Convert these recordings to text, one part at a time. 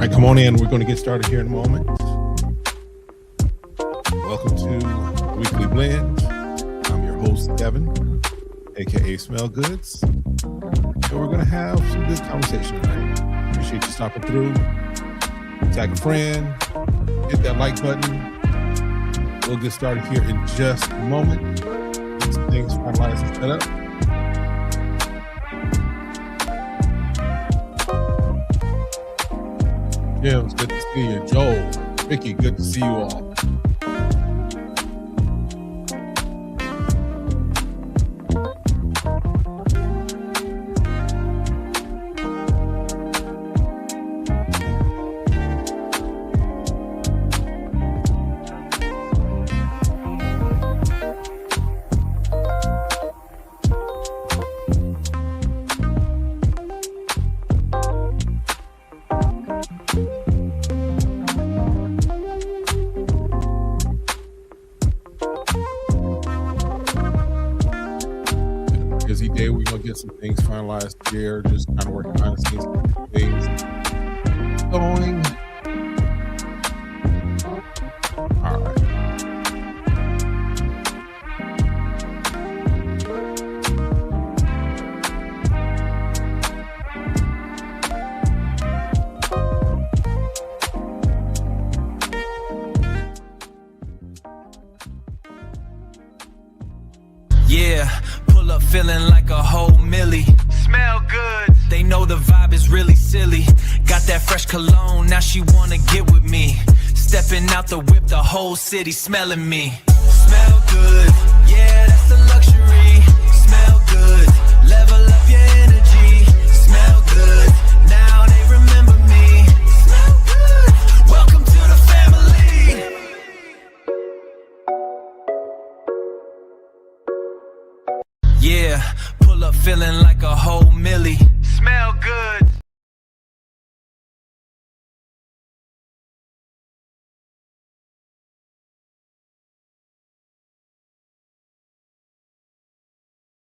right, come on in. We're going to get started here in a moment. Welcome to Weekly Blend. I'm your host, Kevin, aka Smell Goods. And we're going to have some good conversation tonight. Appreciate you stopping through. Tag a friend, hit that like button. We'll get started here in just a moment. Get some things finalized and set up. Jim's good to see you. Joel, Vicky, good to see you all. Busy day. We're gonna get some things finalized here. Just kind of working behind the scenes, things going. All right. Yeah, pull up feeling like a whole milli. Smell good. They know the vibe is really silly. Got that fresh cologne, now she wanna get with me. Stepping out the whip, the whole city smelling me. Smell good, yeah, that's the luxury. Smell good, level up your energy. Smell good, now they remember me. Smell good, welcome to the family. Yeah, pull up feeling like a whole milli. Smell good.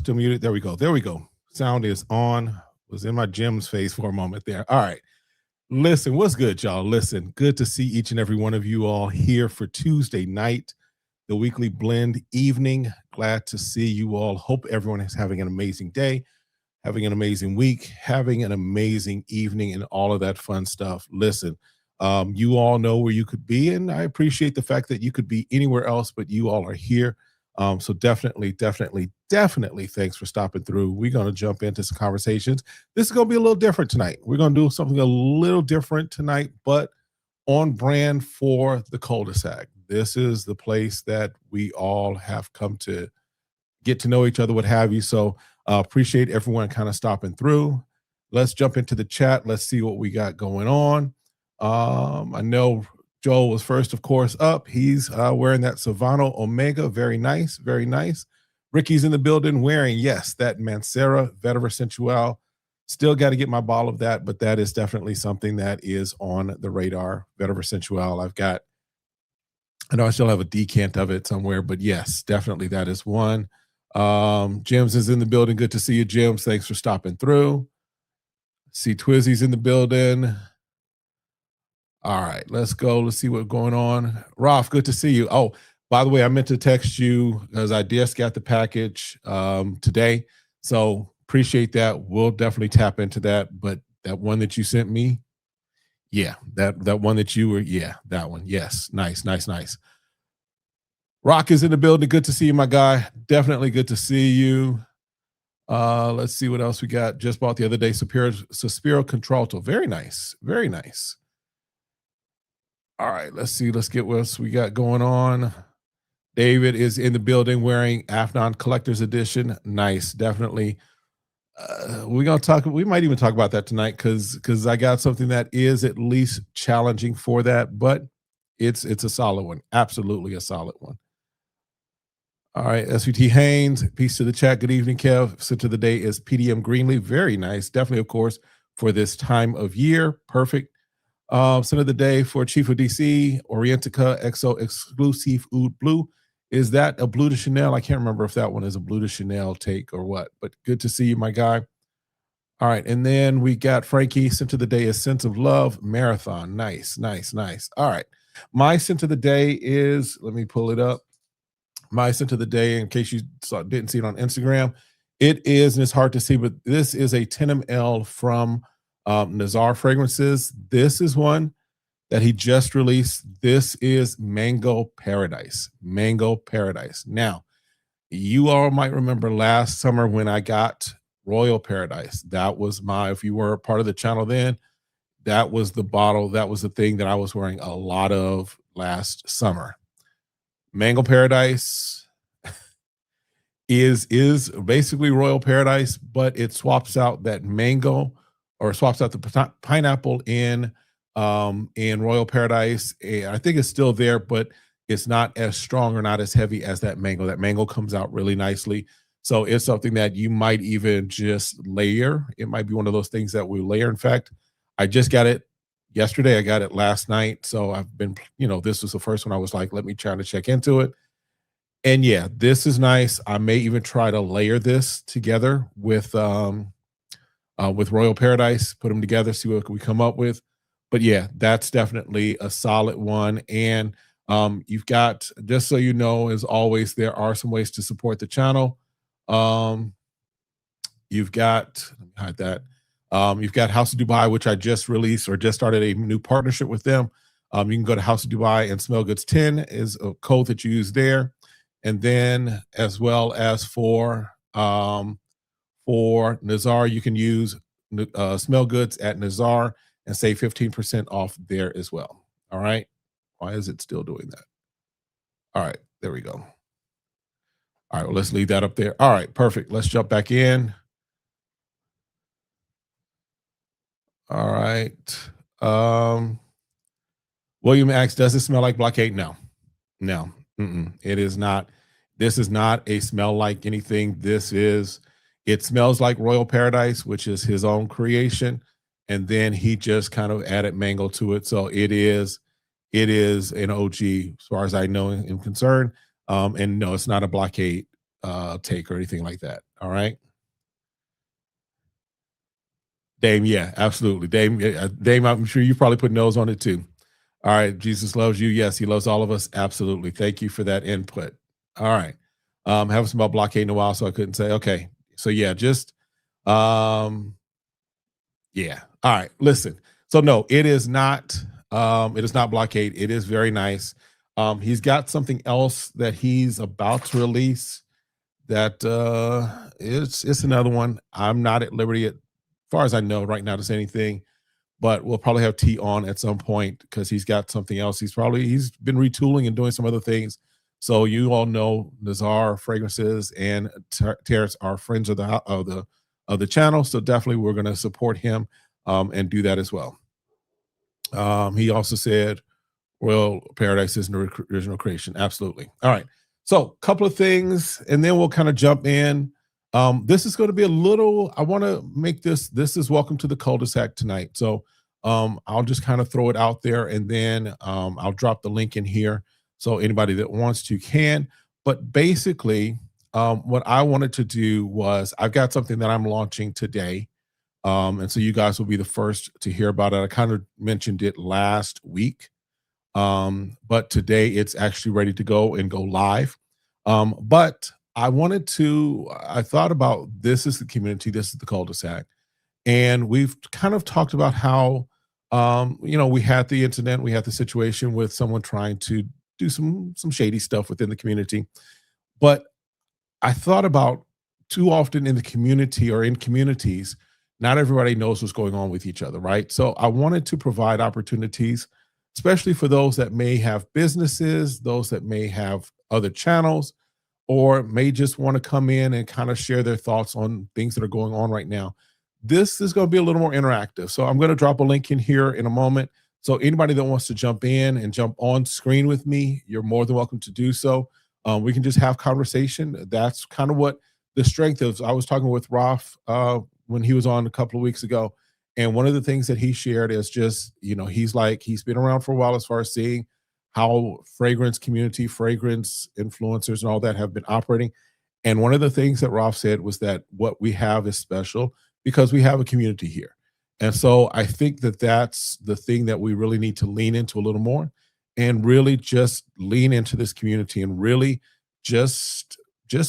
Still muted. There we go. There we go. Sound is on. Was in my Jim's face for a moment there. All right. Listen, what's good, y'all? Listen, good to see each and every one of you all here for Tuesday night, the Weekly Blend evening. Glad to see you all. Hope everyone is having an amazing day, having an amazing week, having an amazing evening, and all of that fun stuff. Listen, you all know where you could be, and I appreciate the fact that you could be anywhere else, but you all are here. So definitely thanks for stopping through. We're going to jump into some conversations. This is going to be a little different tonight. We're going to do something a little different tonight, but on brand for the Cul-De-Sac. This is the place that we all have come to get to know each other, what have you. So appreciate everyone kind of stopping through. Let's jump into the chat. Let's see what we got going on. I know Joel was first, of course, up. He's wearing that Savano Omega. Very nice, very nice. Ricky's in the building wearing, yes, that Mancera Vetiver Sensual. Still got to get my bottle of that, but that is definitely something that is on the radar. Vetiver Sensual. I know I still have a decant of it somewhere, but yes, definitely that is one. Jims is in the building. Good to see you, Jims. Thanks for stopping through. See Twizzy's in the building. All right, let's go. Let's see what's going on. Rolf, good to see you. Oh, by the way, I meant to text you because I just got the package today. So appreciate that. We'll definitely tap into that. But that one that you sent me, yeah, that one that you were, yeah, that one. Yes. Nice. Rock is in the building. Good to see you, my guy. Definitely good to see you. Let's see what else we got. Just bought the other day. Suspiro Contralto. Very nice. Very nice. All right, let's see. Let's get what else we got going on. David is in the building wearing Afnan Collector's Edition. Nice, definitely. We're gonna talk. We might even talk about that tonight because I got something that is at least challenging for that, but it's a solid one. Absolutely a solid one. All right, SVT Haynes, peace to the chat. Good evening, Kev. So to the day is PDM Greenleaf. Very nice. Definitely, of course, for this time of year. Perfect. Son of the day for Chief of DC, Orientica XO Exclusive Oud Blue. Is that a Blue de Chanel? I can't remember if that one is a Blue de Chanel take or what, but good to see you, my guy. All right. And then we got Frankie, scent of the day is Sense of Love Marathon. Nice, nice, nice. All right. My scent of the day is, let me pull it up. My scent of the day, in case you didn't see it on Instagram, it is, and it's hard to see, but this is a 10 ml from Nazar Fragrances. This is one that he just released. This is Mango Paradise. Mango Paradise. Now, you all might remember last summer when I got Royal Paradise. That was my, if you were a part of the channel then, that was the bottle, that was the thing that I was wearing a lot of last summer. Mango Paradise is basically Royal Paradise, but it swaps out that mango, or swaps out the pineapple in Royal Paradise. I think it's still there, but it's not as strong or not as heavy as that mango. That mango comes out really nicely. So it's something that you might even just layer. It might be one of those things that we layer. In fact, I just got it yesterday. I got it last night. So I've been, this was the first one I was like, let me try to check into it. And yeah, this is nice. I may even try to layer this together with Royal Paradise, put them together, see what we come up with. But yeah, that's definitely a solid one. And you've got, just so you know, as always, there are some ways to support the channel. You've got, let me hide that. You've got House of Dubai, which I just released or just started a new partnership with them. You can go to House of Dubai, and Smell Goods 10 is a code that you use there. And then as well as for Nazar, you can use Smell Goods at Nazar and save 15% off there as well. All right. Why is it still doing that? All right, there we go. All right, well, let's leave that up there. All right, perfect. Let's jump back in. All right. William asks, does it smell like blockade? No, no, it is not. This is not a smell like anything. It smells like Royal Paradise, which is his own creation. And then he just kind of added mango to it. So it is an OG as far as I know and am concerned. And no, it's not a blockade take or anything like that. All right. Dame, yeah, absolutely. Dame, I'm sure you probably put nose on it too. All right. Jesus loves you. Yes, he loves all of us. Absolutely. Thank you for that input. All right. Haven't smelled blockade in a while, so I couldn't say. Okay. So yeah, just yeah. All right. Listen. So no, it is not blockade. It is very nice. He's got something else that he's about to release that it's another one. I'm not at liberty, as far as I know right now, to say anything, but we'll probably have T on at some point because he's got something else. He's been retooling and doing some other things. So you all know Nazar Fragrances and Terrence are friends of the channel. So definitely we're going to support him and do that as well. He also said Royal Paradise is an original creation. Absolutely. All right. So a couple of things, and then we'll kind of jump in. This is going to be a little, I want to make this is welcome to the Cul-De-Sac tonight. So I'll just kind of throw it out there, and then I'll drop the link in here. So anybody that wants to can. But basically, what I wanted to do was, I've got something that I'm launching today. And so you guys will be the first to hear about it. I kind of mentioned it last week. But today it's actually ready to go and go live. But I thought about, this is the community, this is the cul-de-sac. And we've kind of talked about how, we had the incident, we had the situation with someone trying to do some shady stuff within the community. But I thought about, too often in the community or in communities, not everybody knows what's going on with each other, right? So I wanted to provide opportunities, especially for those that may have businesses, those that may have other channels, or may just want to come in and kind of share their thoughts on things that are going on right now. This is going to be a little more interactive. So I'm going to drop a link in here in a moment. So anybody that wants to jump in and jump on screen with me, you're more than welcome to do so. We can just have conversation. That's kind of what the strength is. I was talking with Ralph when he was on a couple of weeks ago. And one of the things that he shared is just, he's been around for a while as far as seeing how fragrance community, fragrance influencers and all that have been operating. And one of the things that Ralph said was that what we have is special because we have a community here. And so I think that that's the thing that we really need to lean into a little more, and really just lean into this community, and really just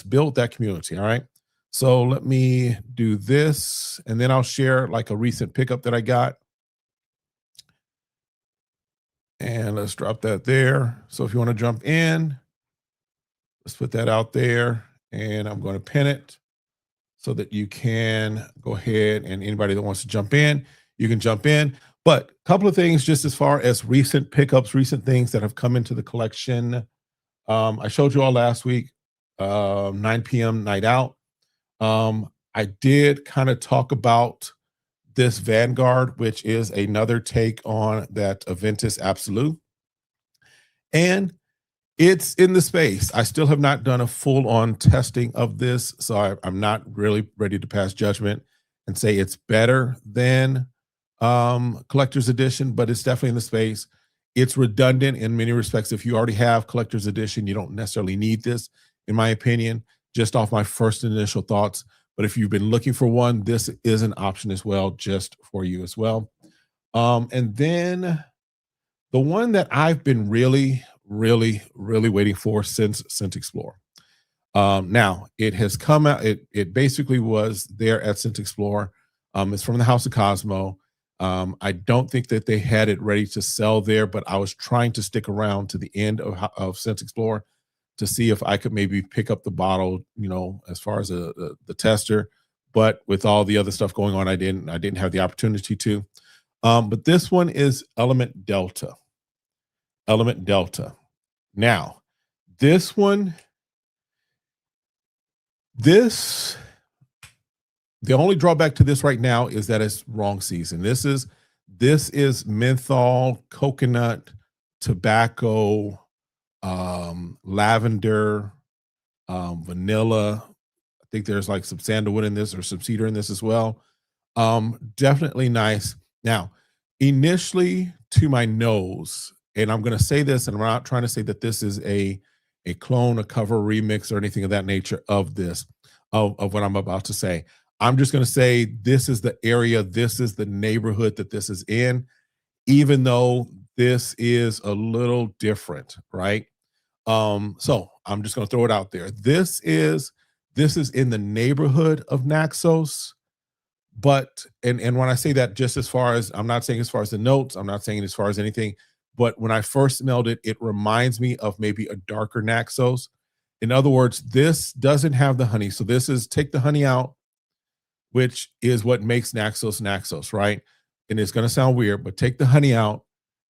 build that community. All right. So let me do this, and then I'll share like a recent pickup that I got. And let's drop that there. So if you want to jump in, let's put that out there, and I'm going to pin it so that you can go ahead, and anybody that wants to jump in, you can jump in. But a couple of things just as far as recent pickups, recent things that have come into the collection. I showed you all last week, 9 p.m. night out. I did kind of talk about this Vanguard, which is another take on that Aventus Absolute. And it's in the space. I still have not done a full-on testing of this, so I'm not really ready to pass judgment and say it's better than collector's edition, but it's definitely in the space. It's redundant in many respects. If you already have collector's edition, you don't necessarily need this, in my opinion, just off my first initial thoughts. But if you've been looking for one, this is an option as well, just for you as well. And then the one that I've been really waiting for since Scent Explorer. Now it has come out. It basically was there at Scent Explorer. It's from the House of Cosmo. I don't think that they had it ready to sell there, but I was trying to stick around to the end of Scent Explorer to see if I could maybe pick up the bottle, as far as the tester. But with all the other stuff going on, I didn't have the opportunity to. But this one is Element Delta. Element Delta. Now, this one, the only drawback to this right now is that it's wrong season. This is menthol, coconut, tobacco, lavender, vanilla. I think there's like some sandalwood in this, or some cedar in this as well. Definitely nice. Now, initially to my nose, and I'm going to say this, and I'm not trying to say that this is a clone, a cover, remix, or anything of that nature of this, of what I'm about to say. I'm just going to say this is the area, this is the neighborhood that this is in, even though this is a little different, right? So I'm just going to throw it out there. This is in the neighborhood of Naxos, but and when I say that, just as far as, I'm not saying as far as the notes, I'm not saying as far as anything, but when I first smelled it, it reminds me of maybe a darker Naxos. In other words, this doesn't have the honey. So this is, take the honey out, which is what makes Naxos Naxos, right? And it's going to sound weird, but take the honey out,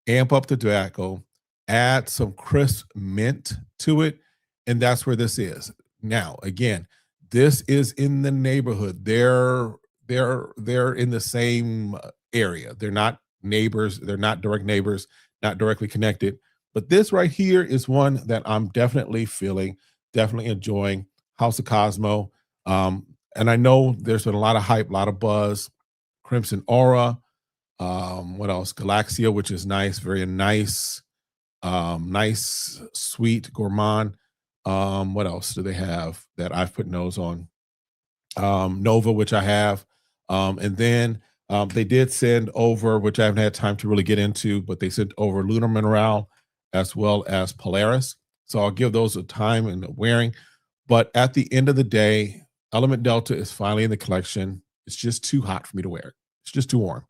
amp up the tobacco, add some crisp mint to it, and that's where this is. Now, again, this is in the neighborhood. They're in the same area. They're not neighbors. They're not direct neighbors, not directly connected. But this right here is one that I'm definitely feeling, definitely enjoying. House of Cosmo. And I know there's been a lot of hype, a lot of buzz. Crimson Aura. What else? Galaxia, which is nice, very nice, nice, sweet, gourmand. What else do they have that I've put nose on? Nova, which I have. And then they did send over, which I haven't had time to really get into, but they sent over Lunar Mineral as well as Polaris. So I'll give those a time and a wearing. But at the end of the day, Element Delta is finally in the collection. It's just too hot for me to wear it. It's just too warm.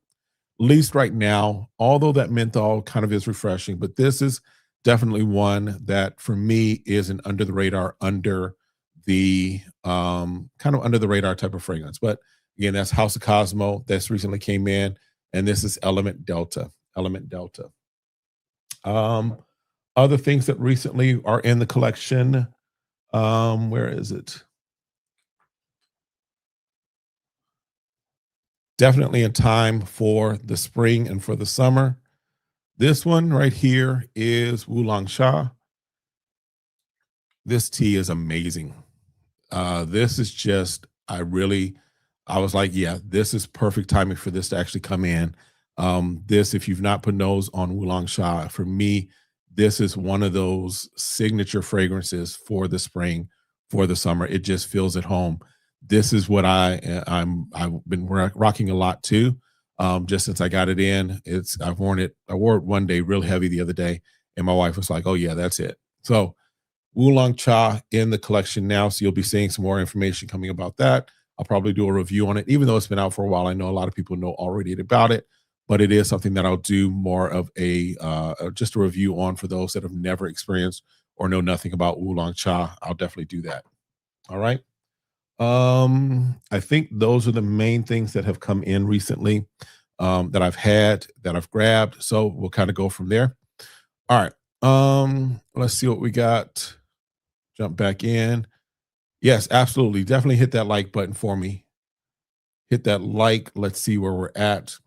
At least right now, although that menthol kind of is refreshing, but this is definitely one that for me is an under the radar, under the kind of under the radar type of fragrance. But again, that's House of Cosmo. That's recently came in, and this is Element Delta. Element Delta. Other things that recently are in the collection. Where is it? Definitely in time for the spring and for the summer. This one right here is Oolong Sha. This tea is amazing. This is just, I was like, yeah, this is perfect timing for this to actually come in. This, if you've not put nose on Oolong Sha, for me, this is one of those signature fragrances for the spring, for the summer. It just feels at home. This is what I've been rocking a lot too. Just since I got it in, I wore it one day real heavy the other day, and my wife was like, "Oh yeah, that's it." So Oolong Cha in the collection now, so you'll be seeing some more information coming about that. I'll probably do a review on it, even though it's been out for a while. I know a lot of people know already about it, but it is something that I'll do more of just a review on for those that have never experienced or know nothing about Oolong Cha. I'll definitely do that. All right. I think those are the main things that have come in recently, that I've had, that I've grabbed. So we'll kind of go from there. All right. Let's see what we got. Jump back in. Yes, absolutely. Definitely hit that like button for me. Hit that like. Let's see where we're at.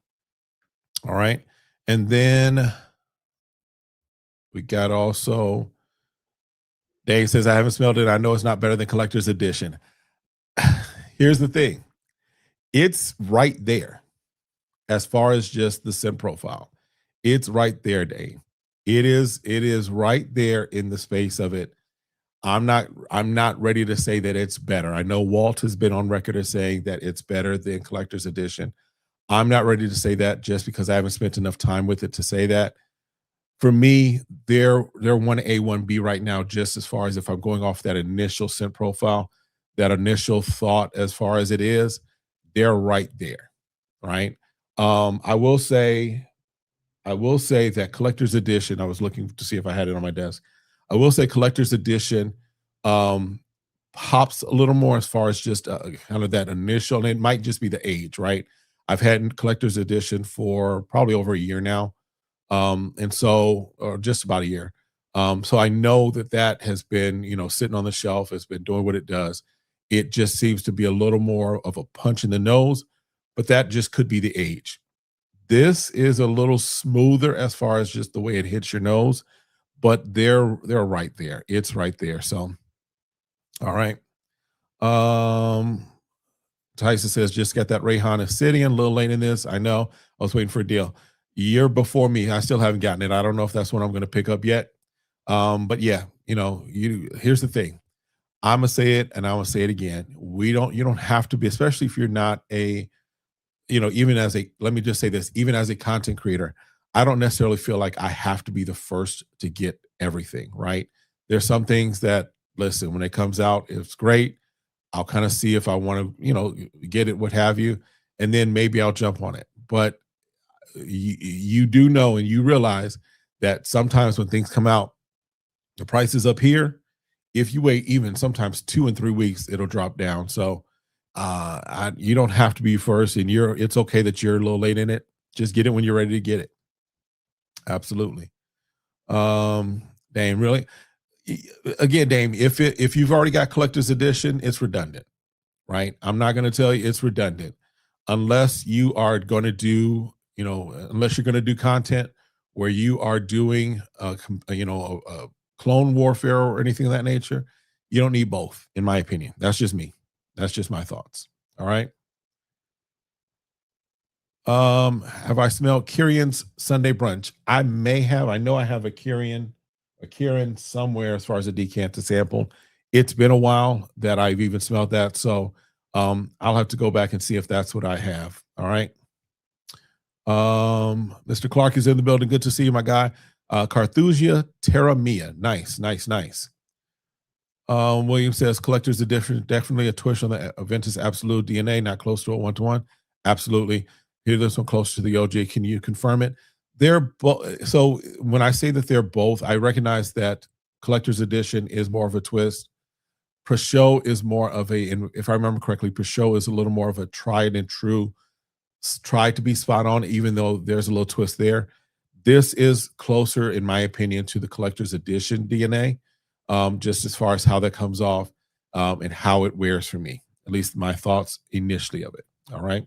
All right. And then we got also Dave says, I haven't smelled it. I know it's not better than collector's edition. Here's the thing. It's right there as far as just the scent profile. It's right there, Dave. It is right there in the space of it. I'm not ready to say that it's better. I know Walt has been on record as saying that it's better than collector's edition. I'm not ready to say that just because I haven't spent enough time with it to say that. For me, they're 1A, 1B right now, just as far as if I'm going off that initial scent profile, that initial thought as far as it is, they're right there, right? I will say that collector's edition, I was looking to see if I had it on my desk. I will say collector's edition pops a little more as far as just kind of that initial, and it might just be the age, right? I've had collector's edition for probably over a year now. And so, or just about a year. So I know that has been, sitting on the shelf, has been doing what it does. It just seems to be a little more of a punch in the nose, but that just could be the age. This is a little smoother as far as just the way it hits your nose, but they're right there. It's right there. So, all right. Tyson says, just got that Rayhan Obsidian, a little late in this. I know. I was waiting for a deal. Year before me, I still haven't gotten it. I don't know if that's what I'm going to pick up yet. But yeah, here's the thing. I'm gonna say it and I'm gonna say it again. You don't have to be, especially if you're not even as let me just say this, even as a content creator, I don't necessarily feel like I have to be the first to get everything, right? There's some things that, listen, when it comes out, it's great. I'll kind of see if I want to, get it, what have you, and then maybe I'll jump on it. But you do know and you realize that sometimes when things come out, the price is up here. If you wait even sometimes 2 and 3 weeks, it'll drop down. So you don't have to be first, and it's okay that you're a little late in it. Just get it when you're ready to get it. Absolutely. Dame, really? Again, Dame, if you've already got collector's edition, it's redundant, right? I'm not going to tell you it's redundant unless you are going to do, unless you're going to do content where you are doing, a clone warfare or anything of that nature. You don't need both, in my opinion. That's just me. That's just my thoughts. All right. Have I smelled Kieran's Sunday brunch? I may have. I know I have a Kieran somewhere as far as a decanted sample. It's been a while that I've even smelled that. So I'll have to go back and see if that's what I have. All right. Mr. Clark is in the building. Good to see you, my guy. Carthusia Terra Mia. Nice. William says collector's edition, definitely a twist on the Aventus Absolute DNA, not close to a 1-to-1. Absolutely. Here, this one close to the OJ. Can you confirm it? They're both. So when I say that they're both, I recognize that collector's edition is more of a twist. Peugeot is more of and if I remember correctly, Peugeot is a little more of a tried and true, try to be spot on, even though there's a little twist there. This is closer, in my opinion, to the collector's edition DNA, just as far as how that comes off and how it wears for me. At least my thoughts initially of it. All right.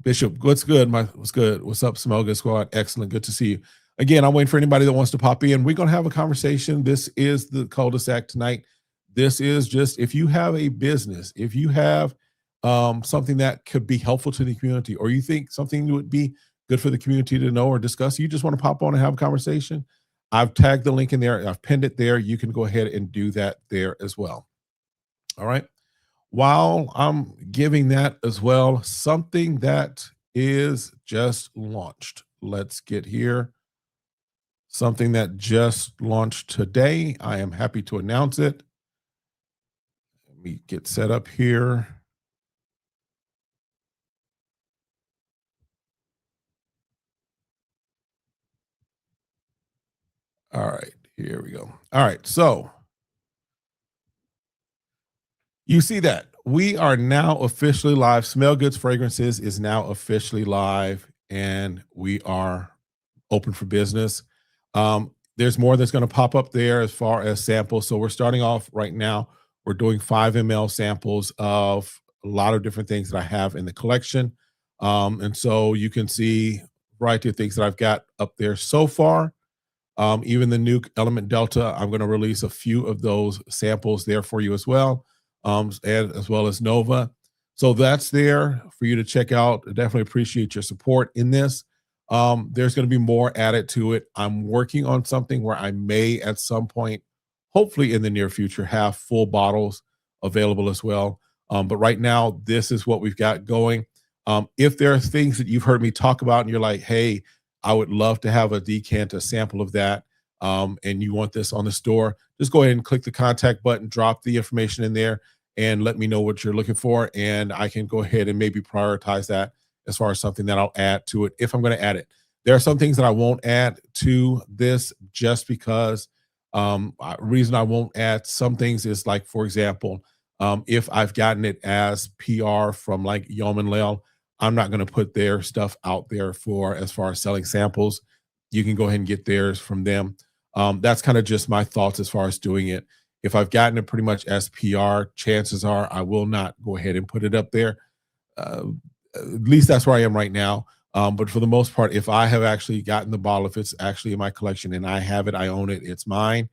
Bishop, what's good? What's good? What's up, Smell Good Squad? Excellent. Good to see you. Again, I'm waiting for anybody that wants to pop in. We're going to have a conversation. This is the Cul-De-Sac tonight. This is just, if you have a business, if you have something that could be helpful to the community, or you think something would be good for the community to know or discuss, you just want to pop on and have a conversation, I've tagged the link in there. I've pinned it there. You can go ahead and do that there as well. All right. while I'm giving that as well, something that is just launched. Let's get here. Something that just launched today. I am happy to announce it. Let me get set up here. All right, here we go. All right, so you see that we are now officially live. Smell Goods Fragrances is now officially live, and we are open for business. There's more that's going to pop up there as far as samples. So we're starting off right now. We're doing 5 ml samples of a lot of different things that I have in the collection. And so you can see a variety of things that I've got up there so far. Even the new Element Delta, I'm going to release a few of those samples there for you as well, and as well as Nova. So that's there for you to check out. I definitely appreciate your support in this. There's going to be more added to it. I'm working on something where I may at some point, hopefully in the near future, have full bottles available as well. But right now, this is what we've got going. If there are things that you've heard me talk about and you're like, hey, I would love to have a decant, a sample of that, and you want this on the store, just go ahead and click the contact button, drop the information in there, and let me know what you're looking for. And I can go ahead and maybe prioritize that as far as something that I'll add to it if I'm going to add it. There are some things that I won't add to this just because reason I won't add some things is like, for example, if I've gotten it as PR from like Yeoman Lel, I'm not going to put their stuff out there for as far as selling samples. You can go ahead and get theirs from them. That's kind of just my thoughts as far as doing it. If I've gotten it pretty much as PR, chances are I will not go ahead and put it up there. Uh, at least that's where I am right now. But for the most part, if I have actually gotten the bottle, if it's actually in my collection and I have it, I own it, it's mine,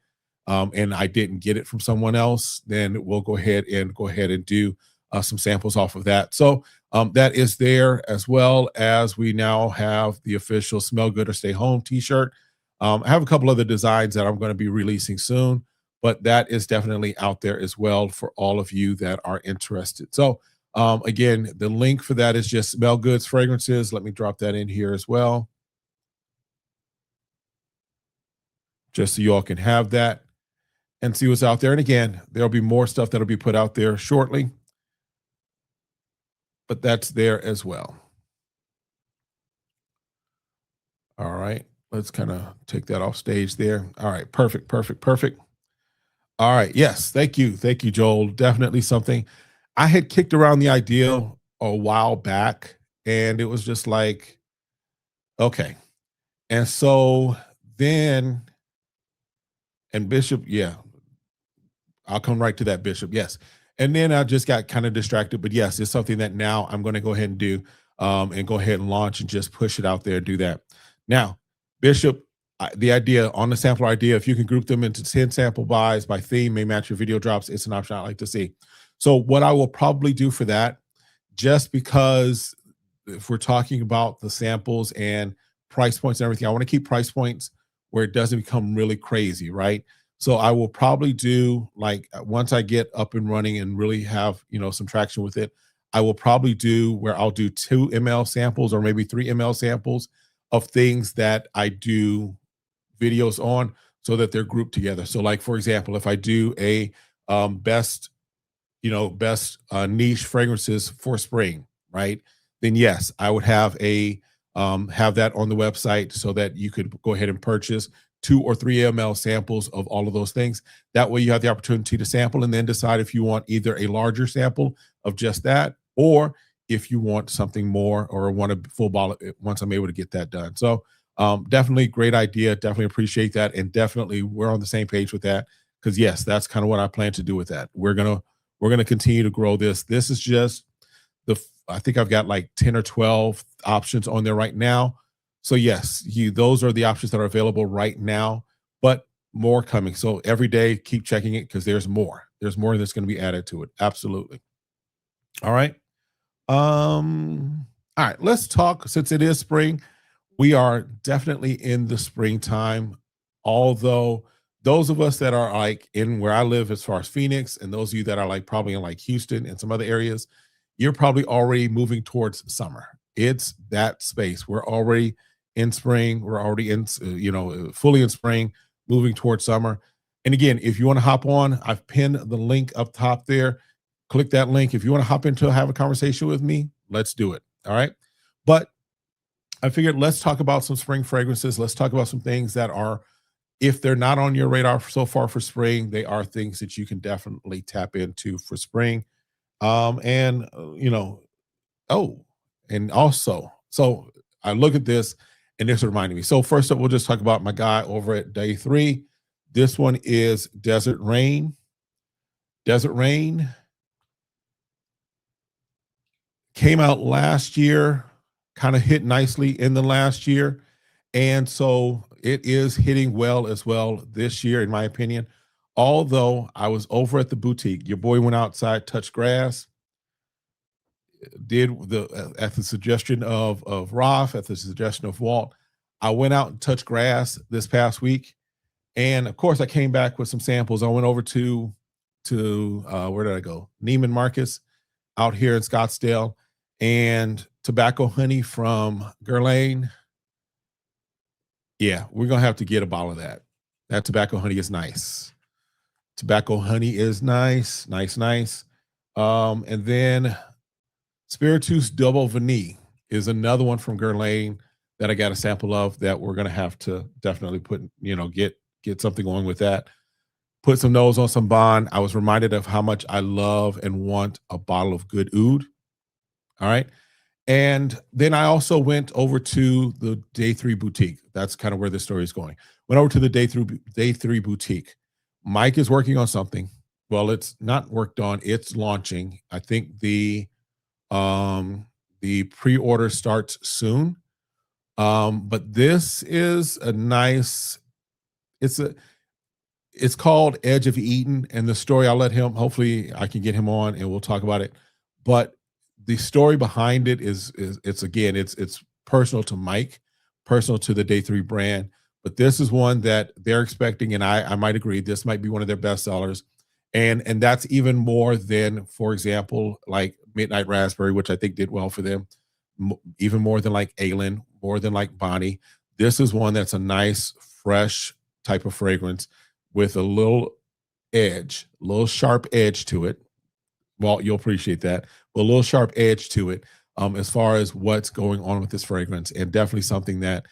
and I didn't get it from someone else, then we'll go ahead and do some samples off of that. So that is there, as well as we now have the official Smell Good or Stay Home t-shirt. I have a couple other designs that I'm going to be releasing soon, but that is definitely out there as well for all of you that are interested. So again, the link for that is just Smell Goods Fragrances. Let me drop that in here as well, just so you all can have that and see what's out there. And again, there'll be more stuff that'll be put out there shortly, but that's there as well. All right, let's kind of take that off stage there. All right, perfect, perfect, perfect. All right, yes, thank you, Joel. Definitely something I had kicked around the idea a while back, and it was just like, okay. And so then, and Bishop, yeah, I'll come right to that, Bishop. Yes. And then I just got kind of distracted. But yes, it's something that now I'm going to go ahead and do, and go ahead and launch and just push it out there, do that. Now, Bishop, the idea on the sampler idea, if you can group them into 10 sample buys by theme, may match your video drops, it's an option I like to see. So, what I will probably do for that, just because if we're talking about the samples and price points and everything, I want to keep price points where it doesn't become really crazy, right? So I will probably do like once I get up and running and really have, some traction with it, I will probably do where I'll do 2 ml samples or maybe 3 ml samples of things that I do videos on so that they're grouped together. So like, for example, if I do a best best niche fragrances for spring, right? Then yes, I would have have that on the website so that you could go ahead and purchase 2 or 3 ml samples of all of those things. That way you have the opportunity to sample and then decide if you want either a larger sample of just that, or if you want something more or want a full bottle once I'm able to get that done. So definitely great idea. Definitely appreciate that. And definitely we're on the same page with that. Because yes, that's kind of what I plan to do with that. We're gonna continue to grow this. This is just I think I've got like 10 or 12 options on there right now. So yes, those are the options that are available right now, but more coming. So every day, keep checking it because there's more. There's more that's going to be added to it. Absolutely. All right. All right, let's talk since it is spring. We are definitely in the springtime, although those of us that are like in where I live as far as Phoenix, and those of you that are like probably in like Houston and some other areas, you're probably already moving towards summer. It's that space. We're already in spring. We're already in, fully in spring, moving towards summer. And again, if you want to hop on, I've pinned the link up top there. Click that link. If you want to hop into have a conversation with me, let's do it. All right. But I figured let's talk about some spring fragrances. Let's talk about some things that are, if they're not on your radar so far for spring, they are things that you can definitely tap into for spring. And oh, and also, so I look at this and this reminded me. So first up, we'll just talk about my guy over at Day 3. This one is Desert Rain. Desert Rain came out last year, kind of hit nicely in the last year. And so it is hitting well as well this year, in my opinion. Although I was over at the boutique, your boy went outside, touched grass, did the at the suggestion of Roth, at the suggestion of Walt. I went out and touched grass this past week, and of course, I came back with some samples. I went over to where did I go? Neiman Marcus out here in Scottsdale, and tobacco honey from Guerlain. Yeah, we're gonna have to get a bottle of that. That tobacco honey is nice. Tobacco honey is nice, nice, nice. And then Spiritus Double Vanille is another one from Guerlain that I got a sample of that we're gonna have to definitely put, get something going with that. Put some nose on some bond. I was reminded of how much I love and want a bottle of good oud. All right. And then I also went over to the Day 3 boutique. That's kind of where this story is going. Went over to the Day 3 boutique. Mike is working on something. Well, it's not worked on. It's launching. I think the pre-order starts soon. But this is a nice. It's called Edge of Eden, and the story, I'll let him. Hopefully, I can get him on and we'll talk about it. But the story behind it is it's personal to Mike, personal to the Day 3 brand. But this is one that they're expecting, and I might agree, this might be one of their best sellers. And that's even more than, for example, like Midnight Raspberry, which I think did well for them, even more than like Aylin, more than like Bonnie. This is one that's a nice, fresh type of fragrance with a little edge, a little sharp edge to it. Well, you'll appreciate that. But a little sharp edge to it as far as what's going on with this fragrance, and definitely something that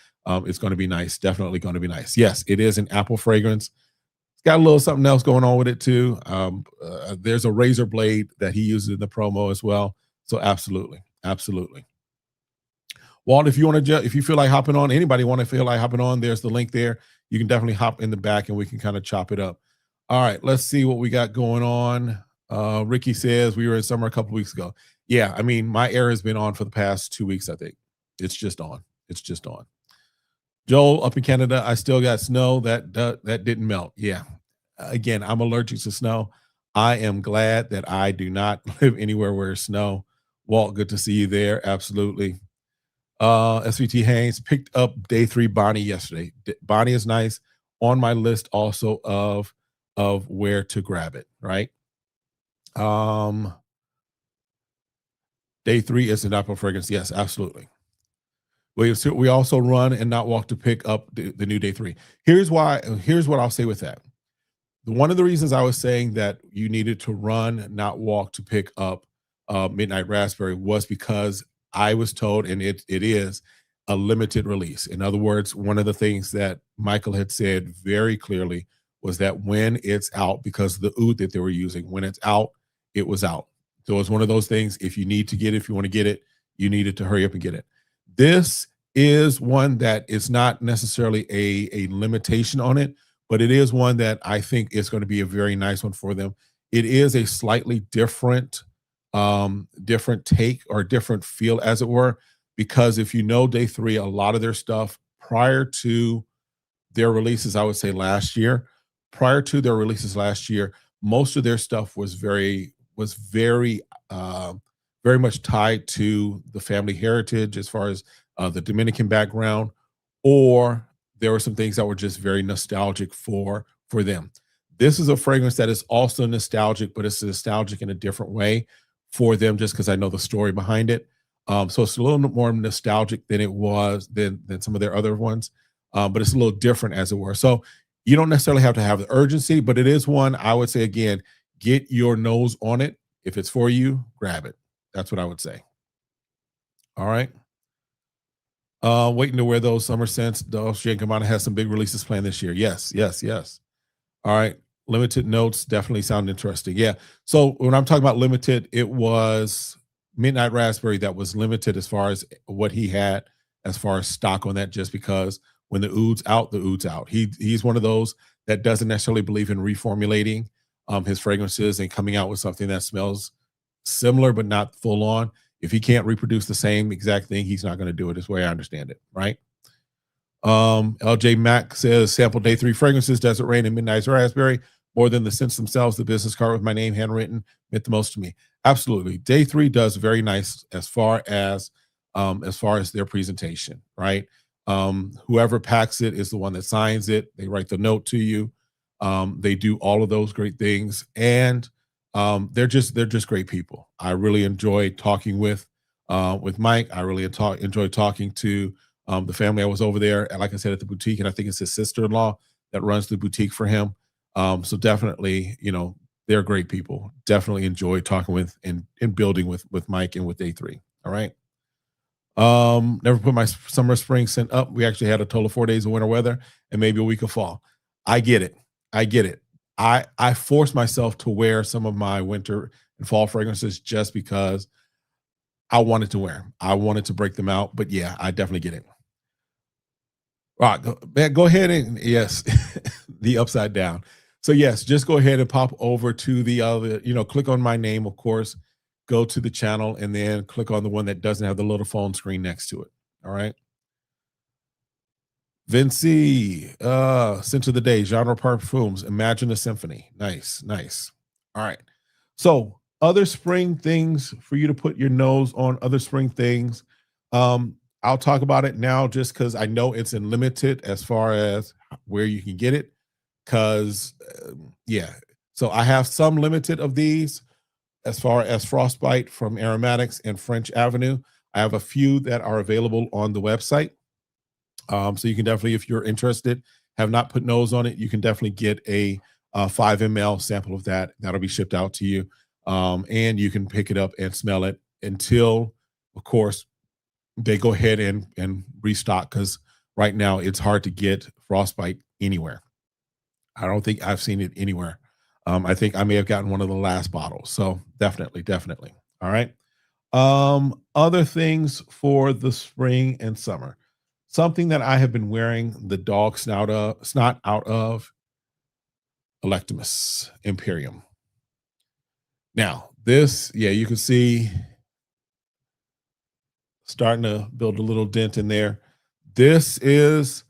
is going to be nice. Definitely going to be nice. Yes, it is an apple fragrance. It's got a little something else going on with it too. There's a razor blade that he uses in the promo as well. So absolutely, absolutely. Walt, if you feel like hopping on, anybody want to feel like hopping on, there's the link there. You can definitely hop in the back and we can kind of chop it up. All right, let's see what we got going on. Ricky says we were in summer a couple weeks ago. Yeah, I mean, my air has been on for the past 2 weeks, I think. It's just on. It's just on. Joel, up in Canada, I still got snow that didn't melt. Yeah. Again, I'm allergic to snow. I am glad that I do not live anywhere where there's snow. Walt, good to see you there. Absolutely. SVT Haynes picked up Day 3 Bonnie yesterday. Bonnie is nice, on my list also of where to grab it, right? Day 3 is an apple fragrance. Yes, absolutely. We also run and not walk to pick up the new Day 3. Here's what I'll say with that. One of the reasons I was saying that you needed to run, not walk to pick up Midnight Raspberry was because I was told, and it is a limited release. In other words, one of the things that Michael had said very clearly was that when it's out, because of the oud that they were using, when it's out, it was out. So it's one of those things, if you need to get it, if you want to get it, you needed to hurry up and get it. This is one that is not necessarily a limitation on it, but it is one that I think is going to be a very nice one for them. It is a slightly different take or different feel, as it were, because if you know Day 3, a lot of their stuff prior to their releases, I would say last year, most of their stuff was very much tied to the family heritage as far as the Dominican background, or there were some things that were just very nostalgic for for them. This is a fragrance that is also nostalgic, but it's nostalgic in a different way for them, just because I know the story behind it. So it's a little bit more nostalgic than it was than some of their other ones, but it's a little different, as it were. So you don't necessarily have to have the urgency, but it is one I would say, again, get your nose on it. If it's for you, grab it. That's what I would say. All right. Waiting to wear those summer scents. Dolce & Gabbana has some big releases planned this year. Yes, yes, yes. All right. Limited notes definitely sound interesting. Yeah. So when I'm talking about limited, it was Midnight Raspberry that was limited as far as what he had as far as stock on that, just because when the oud's out, the oud's out. He's one of those that doesn't necessarily believe in reformulating his fragrances and coming out with something that smells similar but not full on. If he can't reproduce the same exact thing, he's not going to do it, is the way I understand it, right? LJ Mack says sample day 3 fragrances, Desert Rain and Midnight Raspberry. More than the scents themselves, the business card with my name handwritten meant the most to me. Absolutely. Day 3 does very nice as far as their presentation, right? Whoever packs it is the one that signs it. They write the note to you. They do all of those great things, and they're just great people. I really enjoy talking with Mike. I really enjoy talking to the family. I was over there, and like I said, at the boutique, and I think it's his sister-in-law that runs the boutique for him. So definitely, they're great people. Definitely enjoy talking with and building with Mike and with Day 3. All right. Never put my summer spring scent up. We actually had a total of 4 days of winter weather and maybe a week of fall. I get it. I get it. I force myself to wear some of my winter and fall fragrances just because I wanted to wear them. I wanted to break them out. But yeah, I definitely get it. All right, go ahead and yes, the upside down. So yes, just go ahead and pop over to the other, click on my name, of course, go to the channel, and then click on the one that doesn't have the little phone screen next to it. All right. Vinci, scent of the day, genre perfumes, Imagine a Symphony. Nice, nice. All right. So other spring things for you to put your nose on, other spring things. I'll talk about it now just because I know it's in limited as far as where you can get it. Because, yeah. So I have some limited of these as far as Frostbite from Aromatics and French Avenue. I have a few that are available on the website. So you can definitely, if you're interested, have not put nose on it, you can definitely get a 5 ml sample of that. That'll be shipped out to you. And you can pick it up and smell it until, of course, they go ahead and restock, because right now it's hard to get Frostbite anywhere. I don't think I've seen it anywhere. I think I may have gotten one of the last bottles. So definitely, definitely. All right. Other things for the spring and summer. Something that I have been wearing the dog snot out of, Electimus Imperium. Now, this, yeah, you can see starting to build a little dent in there. This is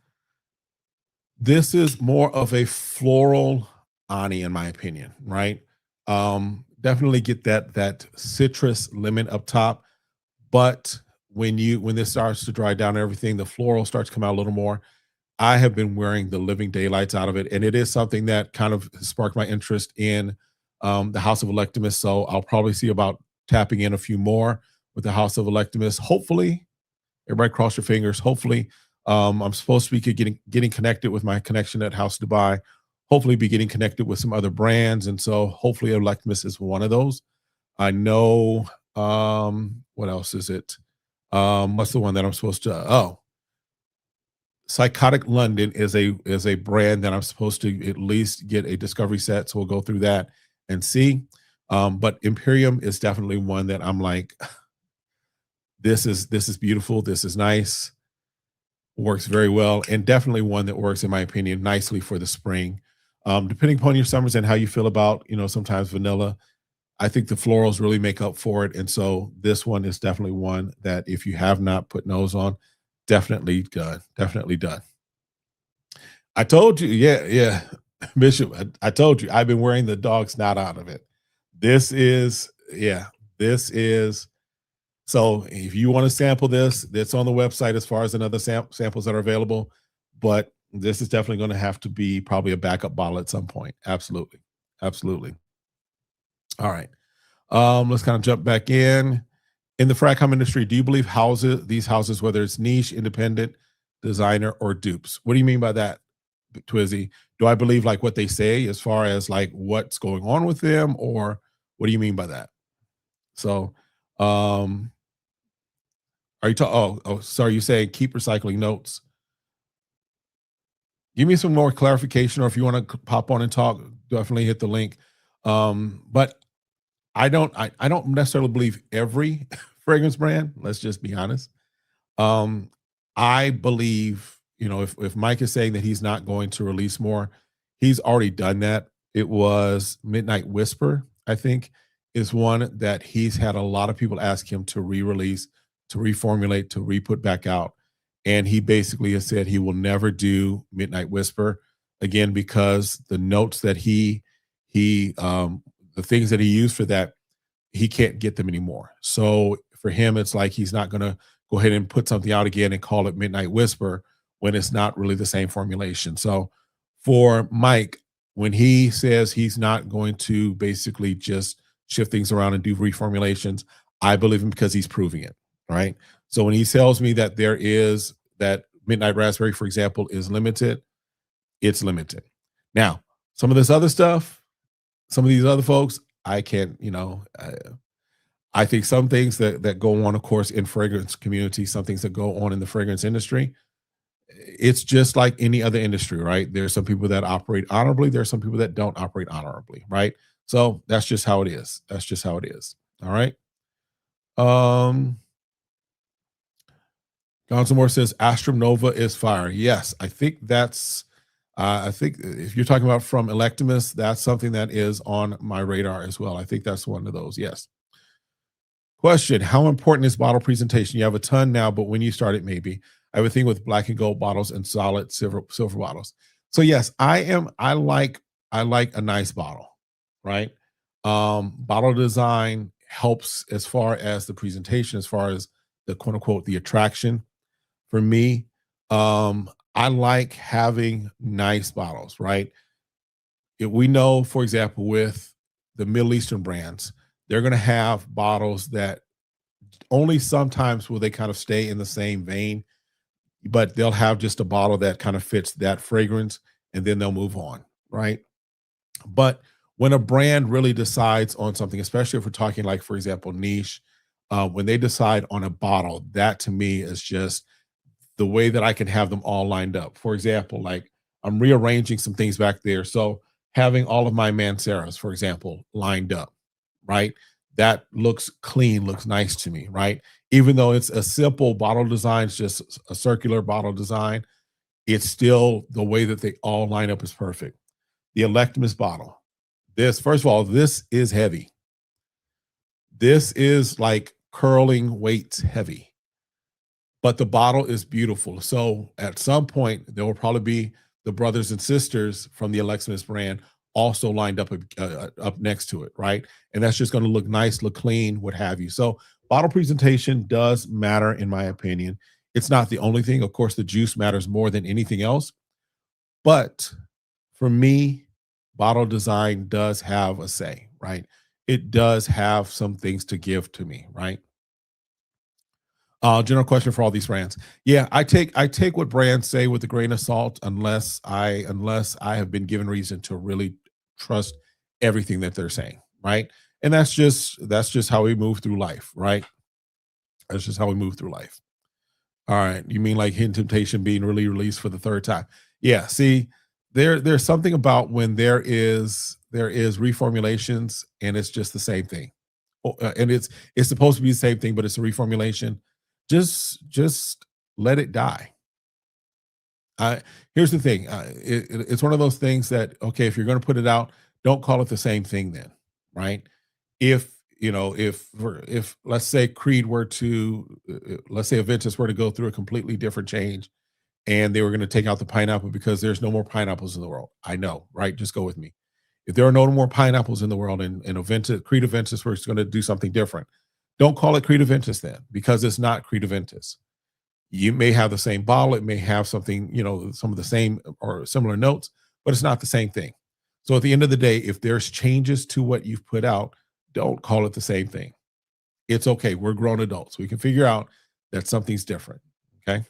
more of a floral Ani, in my opinion, right? Definitely get that citrus lemon up top, but when this starts to dry down and everything, the floral starts to come out a little more. I have been wearing the living daylights out of it, and it is something that kind of sparked my interest in the House of Electimus. So I'll probably see about tapping in a few more with the House of Electimus. Hopefully, everybody cross your fingers. Hopefully, I'm supposed to be getting connected with my connection at House Dubai. Hopefully, be getting connected with some other brands, and so hopefully, Electimus is one of those. I know. What else is it? What's the one that I'm supposed to? Oh, Psychotic London is a brand that I'm supposed to at least get a discovery set. So we'll go through that and see. But Imperium is definitely one that I'm like, this is beautiful. This is nice. Works very well, and definitely one that works, in my opinion, nicely for the spring. Depending upon your summers and how you feel about, sometimes vanilla, I think the florals really make up for it. And so this one is definitely one that if you have not put nose on, definitely done. Definitely done. I told you, yeah. Bishop, I told you, I've been wearing the dog snot out of it. This is. So if you want to sample this, it's on the website as far as another samples that are available. But This is definitely going to have to be probably a backup bottle at some point. Absolutely. Absolutely. All right. Let's kind of jump back in. In the fracom industry, do you believe these houses, whether it's niche, independent, designer, or dupes? What do you mean by that, Twizzy? Do I believe like what they say as far as like what's going on with them, or what do you mean by that? So, um, are you talking? Oh, sorry, you saying keep recycling notes? Give me some more clarification, or if you want to pop on and talk, definitely hit the link. But I don't necessarily believe every fragrance brand. Let's just be honest. Um, I believe, if Mike is saying that he's not going to release more, he's already done that. It was Midnight Whisper, I think, is one that he's had a lot of people ask him to re-release, to reformulate, to re-put back out. And he basically has said he will never do Midnight Whisper again because the notes that the things that he used for that, he can't get them anymore. So for him, it's like he's not going to go ahead and put something out again and call it Midnight Whisper when it's not really the same formulation. So for Mike, when he says he's not going to basically just shift things around and do reformulations, I believe him because he's proving it, right? So when he tells me that there is that Midnight Raspberry, for example, is limited, it's limited. Now, some of this other stuff, some of these other folks, I can't, I think some things that go on, of course, in fragrance community, some things that go on in the fragrance industry, it's just like any other industry, right? There's some people that operate honorably. There's some people that don't operate honorably, right? So that's just how it is. That's just how it is. All right. Gonzamore says Astrum Nova is fire. Yes, I think that's. I think if you're talking about from Electimus, that's something that is on my radar as well. I think that's one of those. Yes. Question: how important is bottle presentation? You have a ton now, but when you started, maybe. I have a thing with black and gold bottles and solid silver bottles. So yes, I like a nice bottle, right? Bottle design helps as far as the presentation, as far as the quote unquote the attraction. For me, I like having nice bottles, right? If we know, for example, with the Middle Eastern brands, they're going to have bottles that only sometimes will they kind of stay in the same vein, but they'll have just a bottle that kind of fits that fragrance and then they'll move on, right? But when a brand really decides on something, especially if we're talking like, for example, niche, when they decide on a bottle, that to me is just the way that I can have them all lined up. For example, like I'm rearranging some things back there. So having all of my Manceras, for example, lined up, right? That looks clean, looks nice to me, right? Even though it's a simple bottle design, it's just a circular bottle design, it's still the way that they all line up is perfect. The Electimus bottle. This, first of all, this is heavy. This is like curling weights heavy, but the bottle is beautiful. So at some point, there will probably be the brothers and sisters from the Electimus brand also lined up up next to it, right? And that's just going to look nice, look clean, what have you. So bottle presentation does matter, in my opinion. It's not the only thing. Of course, the juice matters more than anything else. But for me, bottle design does have a say, right? It does have some things to give to me, right? General question for all these brands. Yeah, I take what brands say with a grain of salt, unless I have been given reason to really trust everything that they're saying, right? And that's just how we move through life, right? That's just how we move through life. All right. You mean like Hidden Temptation being really released for the third time? Yeah. See, there's something about when there is reformulations and it's just the same thing, and it's supposed to be the same thing, but it's a reformulation. Just let it die. Here's the thing. It's one of those things that, okay, if you're going to put it out, don't call it the same thing then, right? If let's say Creed were to, let's say Aventus were to go through a completely different change and they were going to take out the pineapple because there's no more pineapples in the world. I know, right? Just go with me. If there are no more pineapples in the world and Aventus, Creed Aventus was going to do something different, don't call it Creed Aventus then, because it's not Creed Aventus. You may have the same bottle, it may have something, some of the same or similar notes, but it's not the same thing. So at the end of the day, if there's changes to what you've put out, don't call it the same thing. It's okay. We're grown adults. We can figure out that something's different. Okay.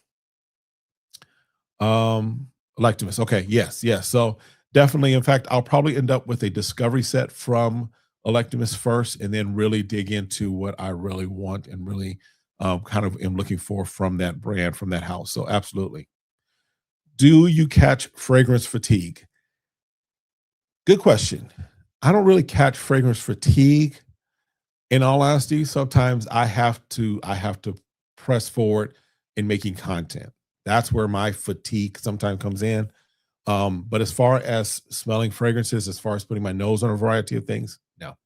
Electimus. Okay. Yes. Yes. So definitely, in fact, I'll probably end up with a discovery set from Electimus first and then really dig into what I really want and really kind of am looking for from that brand, from that house. So absolutely. Do you catch fragrance fatigue? Good question. I don't really catch fragrance fatigue. In all honesty, sometimes I have to press forward in making content. That's where my fatigue sometimes comes in. But as far as smelling fragrances, as far as putting my nose on a variety of things, no.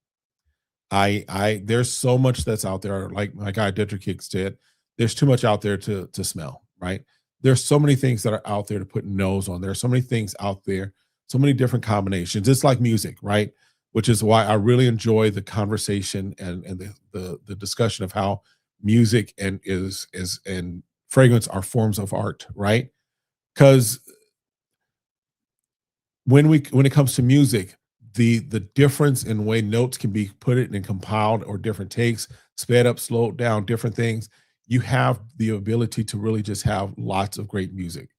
I there's so much that's out there. Like my guy Dietrich Hicks did. There's too much out there to smell, right? There's so many things that are out there to put nose on. There are so many things out there, so many different combinations. It's like music, right? Which is why I really enjoy the conversation and the discussion of how music and fragrance are forms of art, right? Because when it comes to music, the difference in way notes can be put it and compiled or different takes, sped up, slowed down, different things. You have the ability to really just have lots of great music.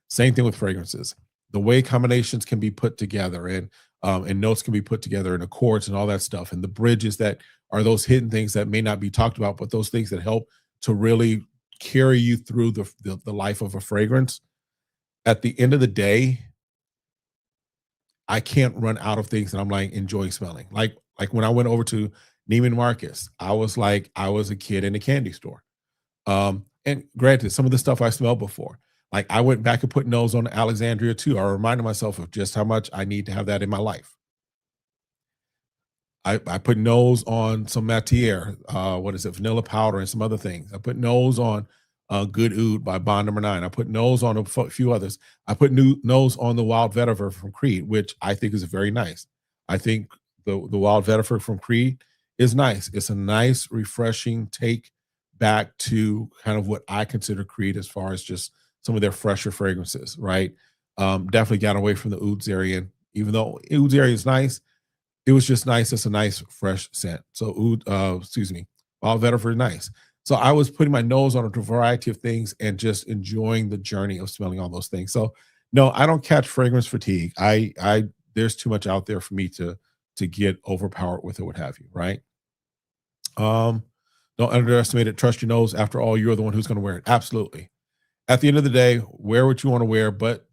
Same thing with fragrances. The way combinations can be put together and notes can be put together and accords and all that stuff and the bridges that are those hidden things that may not be talked about, but those things that help to really carry you through the life of a fragrance. At the end of the day, I can't run out of things that I'm like enjoying smelling. Like when I went over to Neiman Marcus, I was like I was a kid in a candy store. And granted, some of the stuff I smelled before. Like I went back and put nose on Alexandria too. I reminded myself of just how much I need to have that in my life. I put nose on some Matiere, what is it, vanilla powder and some other things. I put nose on Good Oud by Bond Number 9. I put nose on a few others. I put nose on the Wild Vetiver from Creed, which I think is very nice. I think the Wild Vetiver from Creed is nice. It's a nice, refreshing take back to kind of what I consider Creed as far as just some of their fresher fragrances, right? Definitely got away from the Ouds area. Even though Ouds area is nice, it was just nice. It's a nice fresh scent. So excuse me, Wild Vetiver nice. So I was putting my nose on a variety of things and just enjoying the journey of smelling all those things. So no, I don't catch fragrance fatigue. I there's too much out there for me to get overpowered with it, what have you, right? Um, don't underestimate it. Trust your nose. After all, you're the one who's going to wear it. Absolutely. At the end of the day, wear what you want to wear, but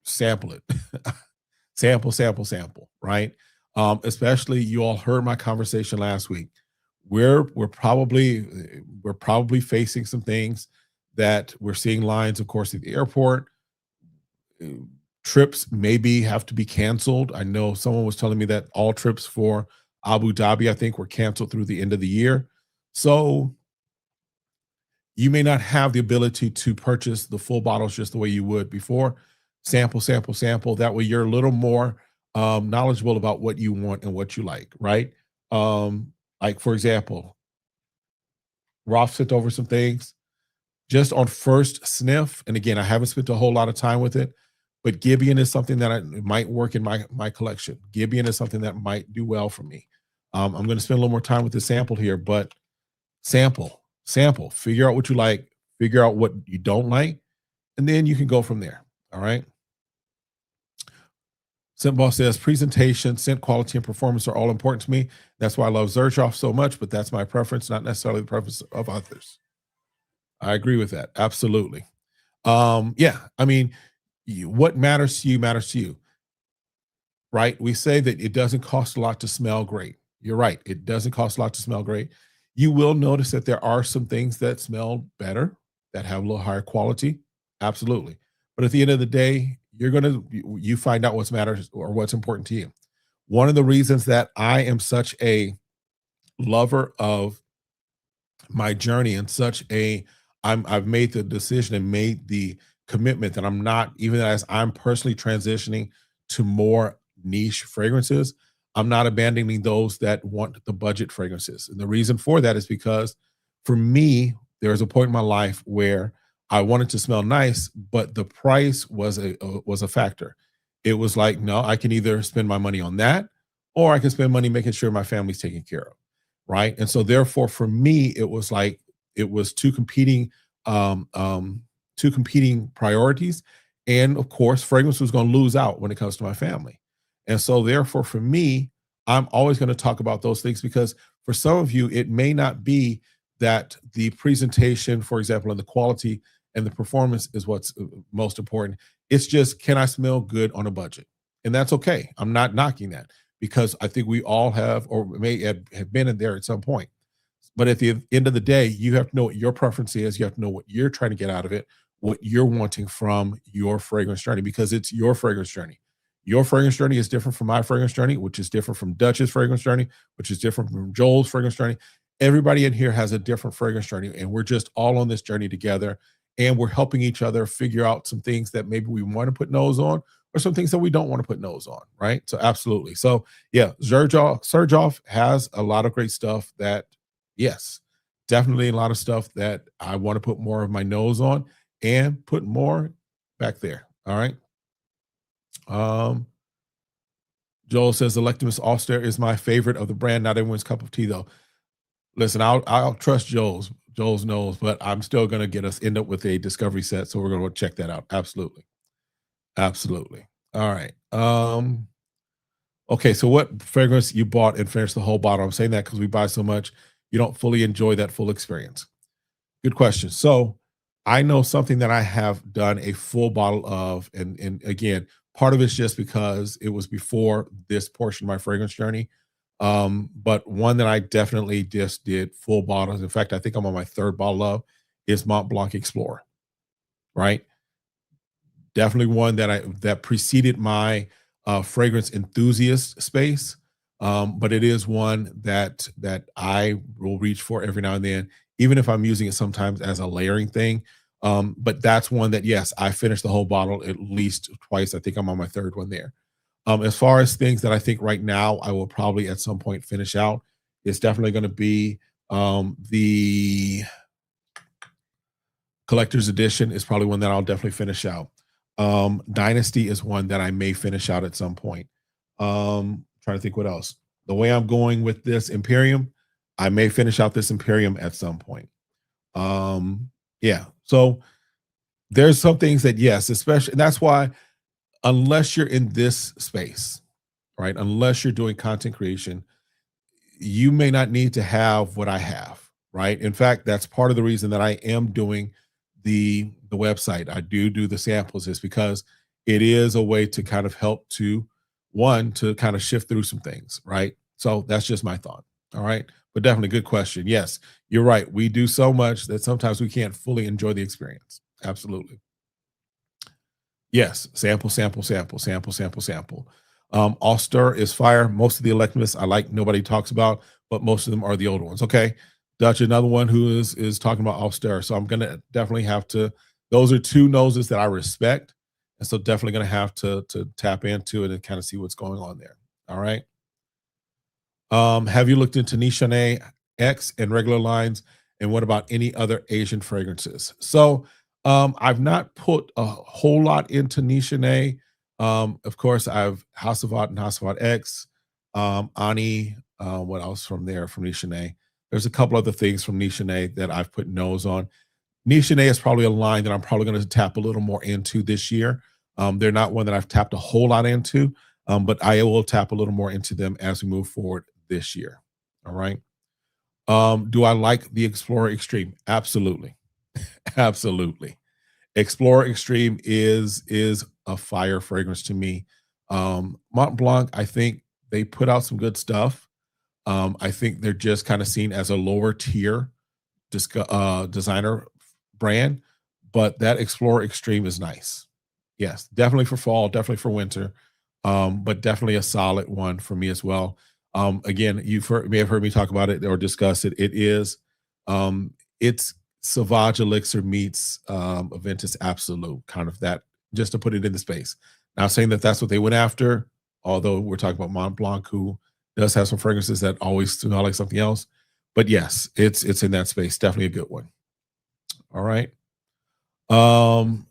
sample it. Sample, sample, sample, right? Especially you all heard my conversation last week. We're probably facing some things that we're seeing lines, of course, at the airport. Uh, Trips maybe have to be canceled. I know someone was telling me that all trips for Abu Dhabi, I think, were canceled through the end of the year. So you may not have the ability to purchase the full bottles just the way you would before. Sample, sample, sample. That way you're a little more knowledgeable about what you want and what you like, right? Like, for example, Rolf sent over some things just on first sniff. And again, I haven't spent a whole lot of time with it, but Gibeon is something that might work in my collection. Gibeon is something that might do well for me. I'm going to spend a little more time with the sample here, but sample, figure out what you like, figure out what you don't like, and then you can go from there. All right. Scent Boss says presentation, scent quality, and performance are all important to me. That's why I love Xerjoff so much, but that's my preference, not necessarily the preference of others. I agree with that. Absolutely. Yeah. I mean, what matters to you, right? We say that it doesn't cost a lot to smell great. You're right. It doesn't cost a lot to smell great. You will notice that there are some things that smell better, that have a little higher quality. Absolutely. But at the end of the day, you find out what's matters or what's important to you. One of the reasons that I am such a lover of my journey and such a I've made the decision and made the commitment that I'm not, even as I'm personally transitioning to more niche fragrances, I'm not abandoning those that want the budget fragrances. And the reason for that is because for me, there was a point in my life where I wanted to smell nice, but the price was a factor. It was like, no, I can either spend my money on that, or I can spend money making sure my family's taken care of, right? And so therefore, for me, it was like it was um, um, two competing priorities, and of course, fragrance was going to lose out when it comes to my family. And so therefore, for me, I'm always going to talk about those things because for some of you, it may not be that the presentation, for example, and the quality and the performance is what's most important. It's just, can I smell good on a budget? And that's okay. I'm not knocking that because I think we all have or may have been in there at some point. But at the end of the day, you have to know what your preference is. You have to know what you're trying to get out of it, what you're wanting from your fragrance journey, because it's your fragrance journey. Your fragrance journey is different from my fragrance journey, which is different from Dutch's fragrance journey, which is different from Joel's fragrance journey. Everybody in here has a different fragrance journey, and we're just all on this journey together. And we're helping each other figure out some things that maybe we want to put nose on, or some things that we don't want to put nose on, right? So absolutely. So yeah, Surgeoff has a lot of great stuff that, yes, definitely a lot of stuff that I want to put more of my nose on and put more back there. All right. Um, Joel says Electimus Auster is my favorite of the brand. Not everyone's cup of tea though. Listen, I'll trust Joel's knows, but I'm still gonna get us end up with a discovery set. So we're gonna check that out. Absolutely. Absolutely. All right. Okay, so what fragrance you bought and finished the whole bottle? I'm saying that because we buy so much, you don't fully enjoy that full experience. Good question. So I know something that I have done a full bottle of, and again, part of it's just because it was before this portion of my fragrance journey. But one that I definitely just did full bottles. In fact, I think I'm on my third bottle of is Mont Blanc Explorer, right? Definitely one that preceded my fragrance enthusiast space. But it is one that I will reach for every now and then, even if I'm using it sometimes as a layering thing. But that's one that, yes, I finished the whole bottle at least twice. I think I'm on my third one there. As far as things that I think right now I will probably at some point finish out, it's definitely going to be the collector's edition is probably one that I'll definitely finish out. Dynasty is one that I may finish out at some point. Trying to think what else. The way I'm going with this Imperium, I may finish out this Imperium at some point. Yeah. So there's some things that, yes, especially, and that's why unless you're in this space, right? Unless you're doing content creation, you may not need to have what I have, right? In fact, that's part of the reason that I am doing the website. I do the samples is because it is a way to kind of help to kind of shift through some things, right? So that's just my thought. All right. But definitely good question. Yes, you're right. We do so much that sometimes we can't fully enjoy the experience. Absolutely. Yes, sample, sample, sample, sample, sample, sample. All-Star is fire. Most of the Electmus I like nobody talks about, but most of them are the older ones. Okay. Dutch, another one who is talking about All-Star. So I'm gonna definitely have to, those are two noses that I respect. And so definitely gonna have to tap into it and kind of see what's going on there. All right. Have you looked into Nichane X and regular lines? And what about any other Asian fragrances? So I've not put a whole lot into Nichane. Of course, I've Hasselblad and Hasselblad X, Ani. What else from there from Nichane? There's a couple other things from Nichane that I've put nose on. Nichane is probably a line that I'm probably going to tap a little more into this year. They're not one that I've tapped a whole lot into, but I will tap a little more into them as we move forward this year. All right. Do I like the Explorer Extreme? Absolutely. Absolutely. Explorer Extreme is a fire fragrance to me. Mont Blanc, I think they put out some good stuff. I think they're just kind of seen as a lower tier designer brand, but that Explorer Extreme is nice. Yes, definitely for fall, definitely for winter, but definitely a solid one for me as well. Again, may have heard me talk about it or discuss it. It's Sauvage Elixir meets Aventus Absolute, kind of that, just to put it in the space. Not saying that that's what they went after, although we're talking about Mont Blanc, who does have some fragrances that always smell like something else. But yes, it's in that space. Definitely a good one. All right. Um,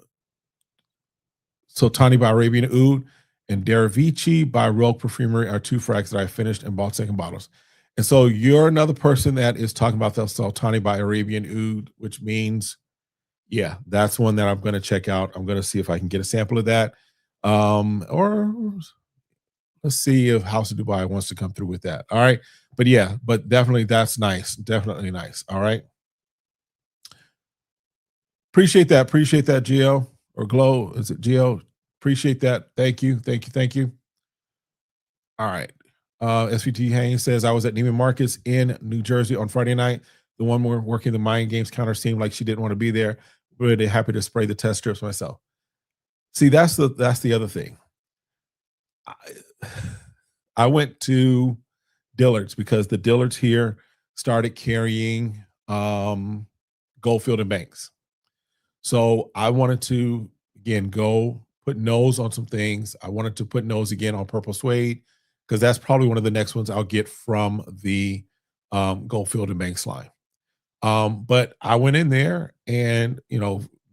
so Tani by Arabian Oud and Derivici by Rogue Perfumery are two frags that I finished and bought second bottles. And so you're another person that is talking about the Sultani by Arabian Oud, which means, yeah, that's one that I'm going to check out. I'm going to see if I can get a sample of that. Or let's see if House of Dubai wants to come through with that. All right. But yeah, but definitely that's nice. Definitely nice. All right. Appreciate that. Appreciate that, Gio or Glow. Is it Gio? Appreciate that. Thank you. Thank you. Thank you. All right. SVT Haynes says, I was at Neiman Marcus in New Jersey on Friday night. The one more working the mind games counter seemed like she didn't want to be there. Really happy to spray the test strips myself. See, that's the other thing. I went to Dillard's because the Dillard's here started carrying Goldfield and Banks. So I wanted to, again, go put nose on some things. I wanted to put nose again on Purple Suede because that's probably one of the next ones I'll get from the Goldfield and Banks line. But I went in there and,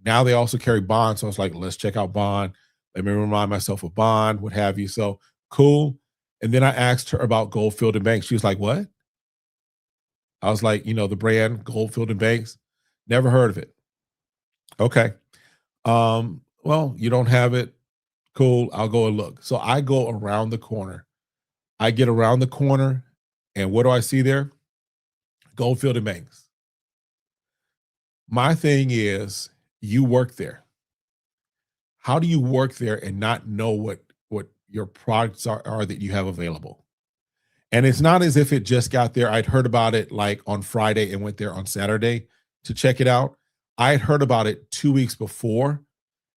now they also carry Bond. So I was like, let's check out Bond. Let me remind myself of Bond, what have you. So cool. And then I asked her about Goldfield and Banks. She was like, what? I was like, the brand Goldfield and Banks. Never heard of it. Okay. Well, you don't have it. Cool. I'll go and look. So I go around the corner. I get around the corner, and what do I see there? Goldfield and Banks. My thing is, you work there. How do you work there and not know what your products are that you have available? And it's not as if it just got there. I'd heard about it like on Friday and went there on Saturday to check it out. I had heard about it 2 weeks before,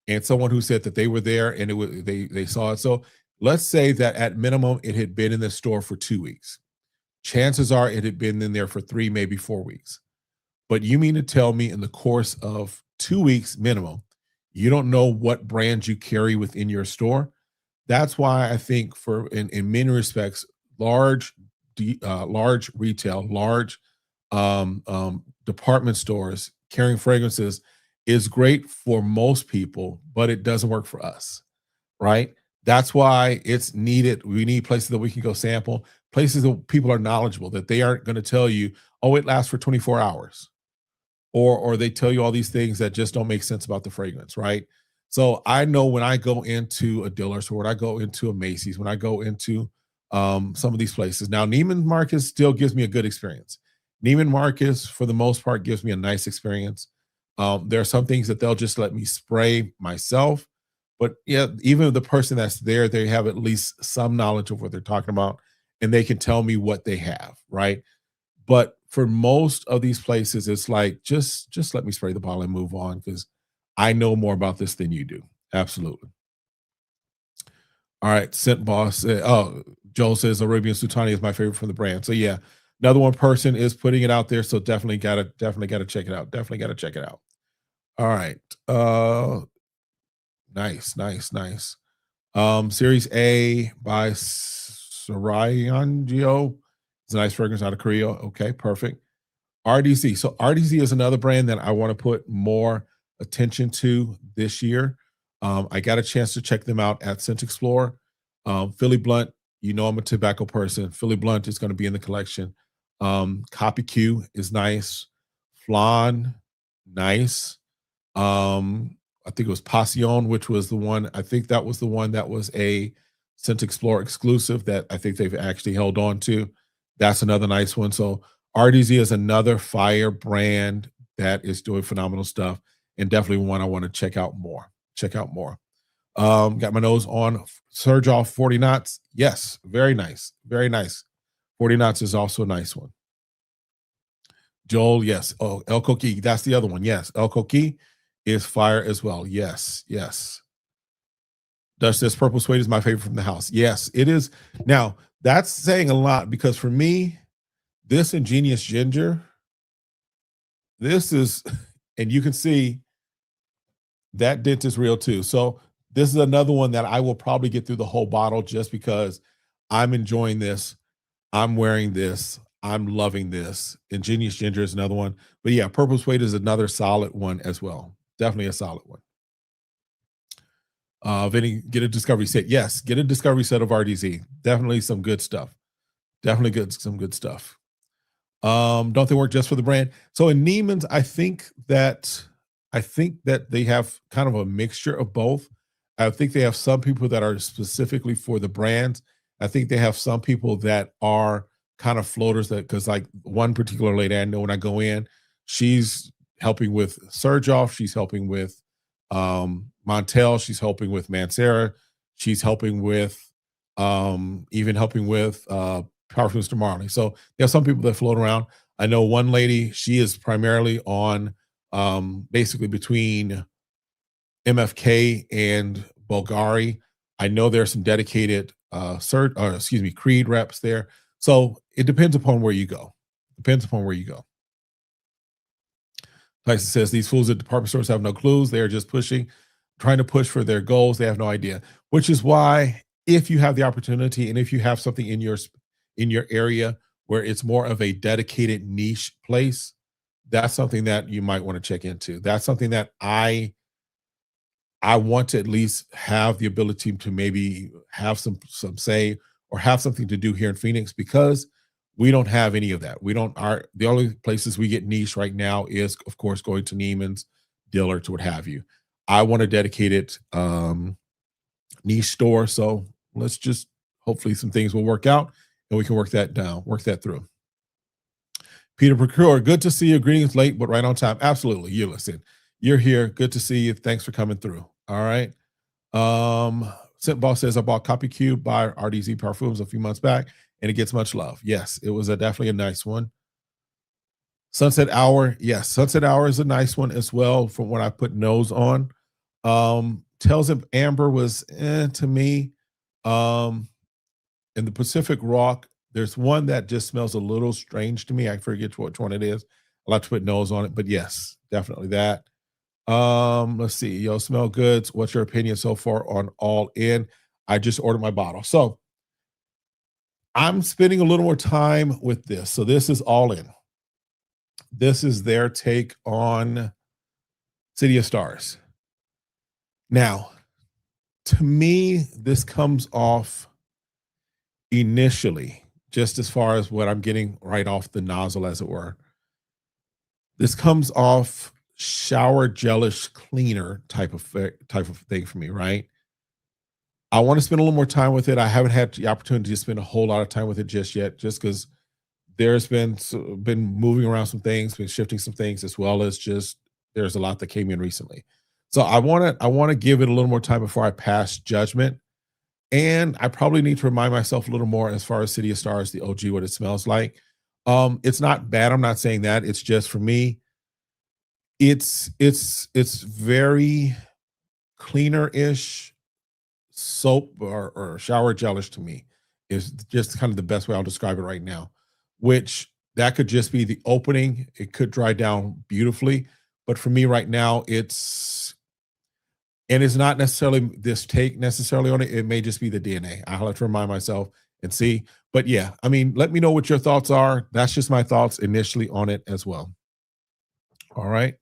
and someone who said that they were there and it was they saw it. So let's say that at minimum it had been in the store for 2 weeks. Chances are it had been in there for 3, maybe 4 weeks. But you mean to tell me in the course of 2 weeks minimum, you don't know what brands you carry within your store? That's why I think in many respects, large retail, large department stores carrying fragrances is great for most people, but it doesn't work for us, right? That's why it's needed. We need places that we can go sample, places that people are knowledgeable, that they aren't going to tell you, oh, it lasts for 24 hours. Or they tell you all these things that just don't make sense about the fragrance, right? So I know when I go into a Dillard's or when I go into a Macy's, when I go into some of these places. Now, Neiman Marcus still gives me a good experience. Neiman Marcus, for the most part, gives me a nice experience. There are some things that they'll just let me spray myself. But yeah, even the person that's there, they have at least some knowledge of what they're talking about, and they can tell me what they have, right? But for most of these places, it's like, just let me spray the bottle and move on because I know more about this than you do. Absolutely. All right, Scent Boss. Joel says Arabian Sultani is my favorite from the brand. So yeah, another one person is putting it out there. So definitely gotta check it out. Definitely gotta check it out. All right. Nice. Series A by Sarayangio. It's a nice fragrance out of Korea. Okay, perfect. RDC. So RDC is another brand that I want to put more attention to this year. I got a chance to check them out at Scent Explorer. Philly Blunt, I'm a tobacco person. Philly Blunt is going to be in the collection. Copy Q is nice. Flan, nice. I think it was Passion, which was the one. I think that was the one that was a Scent Explorer exclusive that I think they've actually held on to. That's another nice one. So RDZ is another fire brand that is doing phenomenal stuff and definitely one I want to check out more. Got my nose on Surge Off 40 knots. Yes, very nice. 40 knots is also a nice one. Joel, yes. Oh, El Coqui, that's the other one. Yes, El Coqui is fire as well. Yes. Dutch says Purple Suede is my favorite from the house. Yes, it is. Now, that's saying a lot because for me, this Ingenious Ginger, this is, and you can see that dent is real too. So this is another one that I will probably get through the whole bottle just because I'm enjoying this. I'm wearing this. I'm loving this. Ingenious Ginger is another one. But yeah, Purple Suede is another solid one as well. Definitely a solid one. Vinny, get a discovery set. Yes, get a discovery set of RDZ. Definitely some good stuff. Definitely some good stuff. Don't they work just for the brand? So in Neiman's, I think that they have kind of a mixture of both. I think they have some people that are specifically for the brands. I think they have some people that are kind of floaters that because like one particular lady I know when I go in, she's helping with Surge Off, she's helping with Montel, she's helping with Mancera, she's helping with even helping with Powerful Mr. Marley. So there are some people that float around. I know one lady, she is primarily on basically between MFK and Bulgari. I know there's some dedicated Creed reps there. So it depends upon where you go. Depends upon where you go. Tyson says these fools at department stores have no clues. They are just trying to push for their goals. They have no idea. Which is why if you have the opportunity and if you have something in your area where it's more of a dedicated niche place, that's something that you might want to check into. That's something that I want to at least have the ability to maybe have some say or have something to do here in Phoenix because we don't have any of that. We don't the only places we get niche right now is of course going to Neiman's, Dillard's, what have you. I want a dedicated niche store. So let's just hopefully some things will work out and we can work that through. Peter Procure, good to see you. Greetings late, but right on time. Absolutely. You listen. You're here. Good to see you. Thanks for coming through. All right. Scent Boss says I bought Copy Cube by RDZ Parfums a few months back, and it gets much love. Yes, it was definitely a nice one. Sunset Hour, yes, Sunset Hour is a nice one as well. From what I put nose on, Tells Him Amber was to me. In the Pacific Rock, there's one that just smells a little strange to me. I forget which one it is. I like to put nose on it, but yes, definitely that. Let's see. Yo, Smell Goods. What's your opinion so far on All In? I just ordered my bottle. So I'm spending a little more time with this. So this is All In. This is their take on City of Stars. Now, to me, this comes off initially, just as far as what I'm getting right off the nozzle, as it were. This comes off shower gelish cleaner type of thing for me, right? I want to spend a little more time with it. I haven't had the opportunity to spend a whole lot of time with it just yet, just because there's been moving around some things, been shifting some things, as well as just there's a lot that came in recently. So I want to give it a little more time before I pass judgment. And I probably need to remind myself a little more as far as City of Stars, the OG, what it smells like. It's not bad. I'm not saying that. It's just for me, it's very cleaner-ish soap or shower gelish to me is just kind of the best way I'll describe it right now, which that could just be the opening. It could dry down beautifully. But for me right now, it's not necessarily this take necessarily on it. It may just be the DNA. I'll have to remind myself and see. But yeah, I mean, let me know what your thoughts are. That's just my thoughts initially on it as well. All right.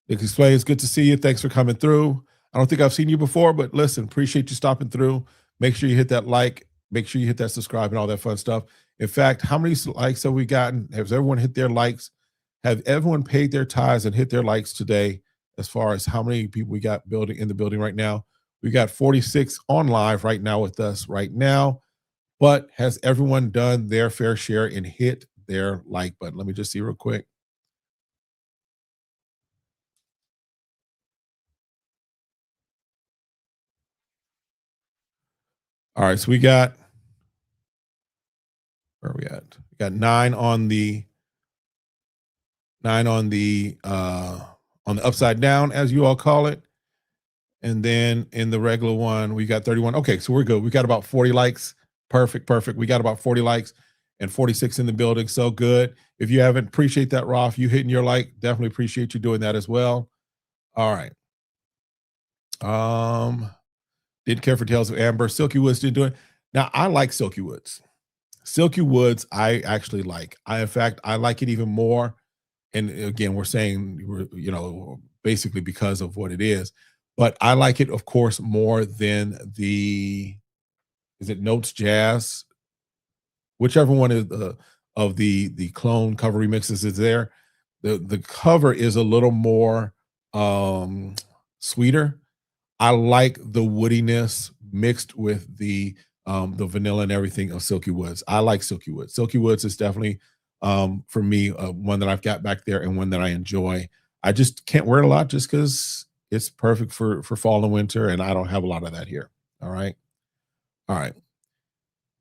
Nick Explains, good to see you. Thanks for coming through. I don't think I've seen you before, but listen, appreciate you stopping through. Make sure you hit that like, make sure you hit that subscribe and all that fun stuff. In fact, how many likes have we gotten? Has everyone hit their likes? Have everyone paid their tithes and hit their likes today? As far as how many people we got in the building right now, we got 46 on live right now with us right now. But has everyone done their fair share and hit their like button? Let me just see real quick. All right, so we got, where are we at? We got 9 on the upside down, as you all call it. And then in the regular one, we got 31. Okay, so we're good. We got about 40 likes. Perfect. We got about 40 likes and 46 in the building. So good. If you haven't, appreciate that, Rolf. You hitting your like. Definitely appreciate you doing that as well. All right. Did care for Tales of Amber. Silky Woods did do it. Now, I like Silky Woods. Silky Woods, I actually like. In fact, I like it even more And again, we're saying basically because of what it is. But I like it, of course, more than the is it Notes Jazz, whichever one is of the clone cover remixes is there. The cover is a little more sweeter. I like the woodiness mixed with the vanilla and everything of Silky Woods. I like Silky Woods. Silky Woods is definitely for me one that I've got back there and one that I enjoy. I just can't wear it a lot just because it's perfect for fall and winter, and I don't have a lot of that here. All right. All right.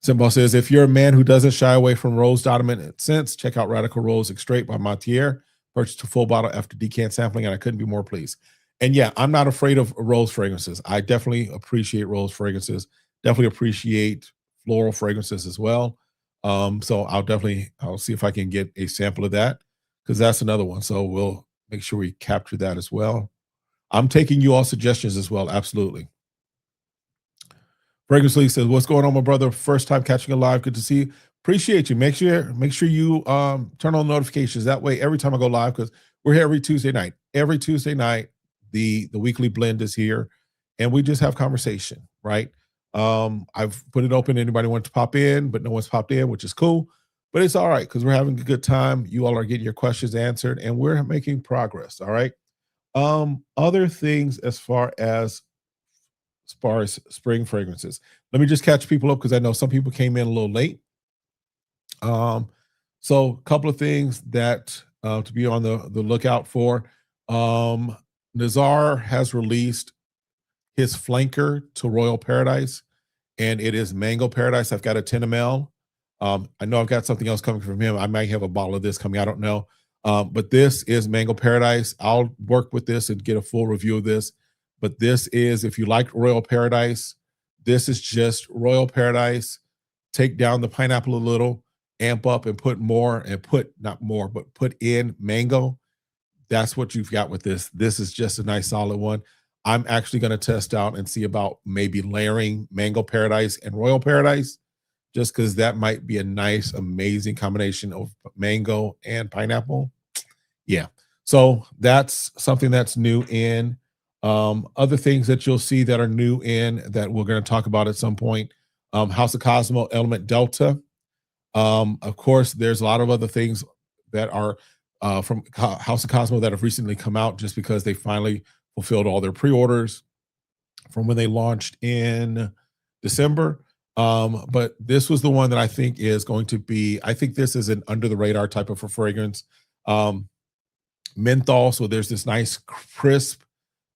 Simba says, if you're a man who doesn't shy away from rose dominant scents, check out Radical Rose Extrait by Montier. Purchased a full bottle after decant sampling, and I couldn't be more pleased. And yeah, I'm not afraid of rose fragrances. I definitely appreciate rose fragrances. Definitely appreciate floral fragrances as well. So I'll see if I can get a sample of that because that's another one. So we'll make sure we capture that as well. I'm taking you all suggestions as well. Absolutely. Fragrance League says, "What's going on, my brother? First time catching a live. Good to see you. Appreciate you. Make sure you turn on notifications. That way, every time I go live, because we're here every Tuesday night. Every Tuesday night, the weekly blend is here, and we just have conversation, right? I've put it open. Anybody wants to pop in, but no one's popped in, which is cool. But it's all right because we're having a good time. You all are getting your questions answered, and we're making progress. All right. Other things as far as spring fragrances. Let me just catch people up because I know some people came in a little late. So a couple of things that to be on the lookout for. Nazar has released his flanker to Royal Paradise, and it is Mango Paradise. I've got a 10 ml. I know I've got something else coming from him. I might have a bottle of this coming. I don't know. But this is Mango Paradise. I'll work with this and get a full review of this. But this is, if you like Royal Paradise, this is just Royal Paradise. Take down the pineapple a little, amp up and put more and not more, but put in mango. That's what you've got with this. This is just a nice solid one. I'm actually going to test out and see about maybe layering Mango Paradise and Royal Paradise, just because that might be a nice, amazing combination of mango and pineapple. Yeah. So that's something that's new in. Other things that you'll see that are new in that we're going to talk about at some point. House of Cosmo Element Delta. Of course, there's a lot of other things that are from House of Cosmo that have recently come out just because they finally fulfilled all their pre-orders from when they launched in December. But this was the one that I think is going to be, I think this is an under the radar type of a fragrance. Menthol. So there's this nice crisp,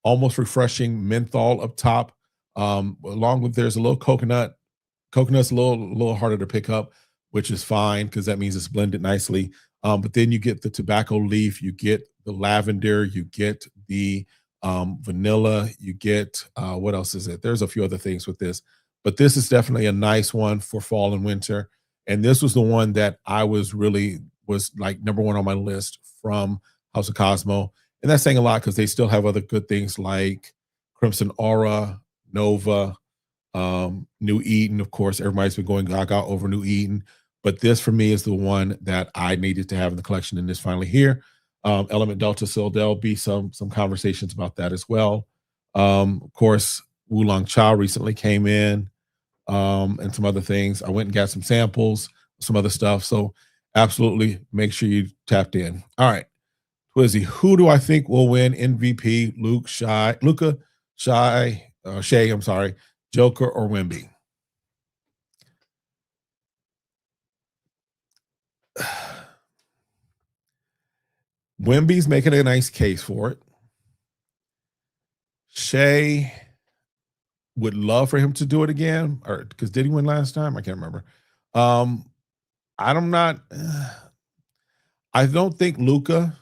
almost refreshing menthol up top. Along with there's a little coconut. Coconut's a little harder to pick up, which is fine because that means it's blended nicely. But then you get the tobacco leaf, you get the lavender, you get the vanilla, you get what else is it? There's a few other things with this, but this is definitely a nice one for fall and winter. And this was the one that I was like number one on my list from House of Cosmo. And that's saying a lot because they still have other good things like Crimson Aura, Nova, New Eden. Of course, everybody's been going gaga over New Eden, but this for me is the one that I needed to have in the collection, and is finally here. Element Delta, so there'll be some conversations about that as well. Of course, Oolong Cha recently came in, and some other things. I went and got some samples, some other stuff. So absolutely make sure you tapped in. All right. Twizzy, who do I think will win MVP? Luca, Shea, I'm sorry, Joker, or Wemby? Wemby's making a nice case for it. Shea would love for him to do it again, or because did he win last time? I can't remember. I'm not. I don't think Luca,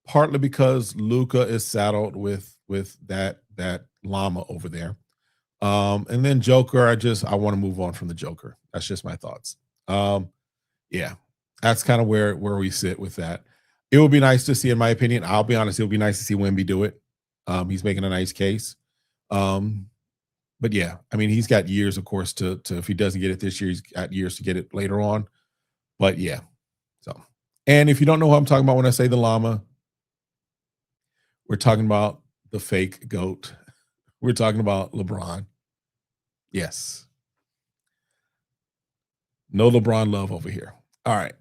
partly because Luca is saddled with that llama over there. And then Joker, I want to move on from the Joker. That's just my thoughts. Yeah, that's kind of where we sit with that. It would be nice to see, in my opinion. I'll be honest, it would be nice to see Wemby do it. He's making a nice case. But yeah, I mean, he's got years, of course, to if he doesn't get it this year, he's got years to get it later on. But yeah. So And if you don't know what I'm talking about when I say the llama, we're talking about the fake goat. We're talking about LeBron. Yes. No LeBron love over here. All right.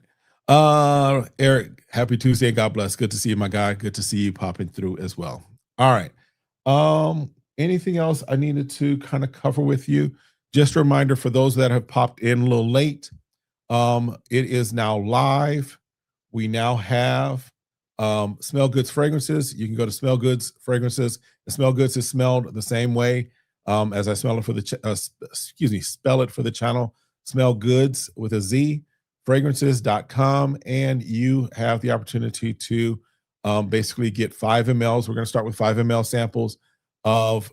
Eric, happy Tuesday. God bless. Good to see you, my guy. Good to see you popping through as well. All right. Anything else I needed to kind of cover with you? Just a reminder for those that have popped in a little late. It is now live. We now have Smell Goods fragrances. You can go to Smell Goods fragrances. The Smell Goods is smelled the same way as I smell it for the spell it for the channel. Smell Goods with a Z, fragrances.com, and you have the opportunity to basically get 5 mLs. We're going to start with 5 ml samples of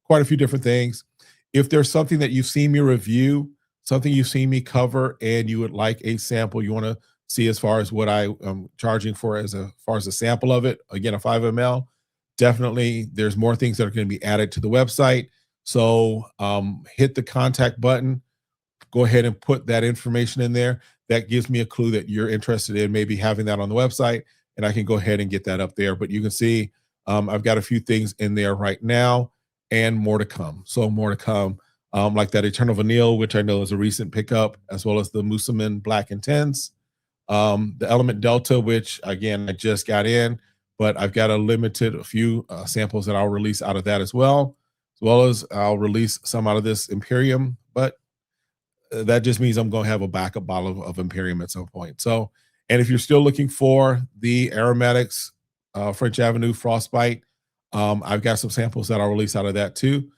quite a few different things. If there's something that you've seen me review, something you've seen me cover, and you would like a sample, you want to see as far as what I am charging for as far as a sample of it, again, a 5 ml, definitely there's more things that are going to be added to the website. So hit the contact button, go ahead and put that information in there. That gives me a clue that you're interested in maybe having that on the website, and I can go ahead and get that up there. But you can see I've got a few things in there right now and more to come. So more to come, like that Eternal Vanille, which I know is a recent pickup, as well as the Musamin Black Intense, the Element Delta, which again, I just got in, but I've got a few samples that I'll release out of that as well as I'll release some out of this Imperium, but that just means I'm going to have a backup bottle of Imperium at some point. So, and if you're still looking for the Aromatics French Avenue Frostbite, I've got some samples that I'll release out of that too.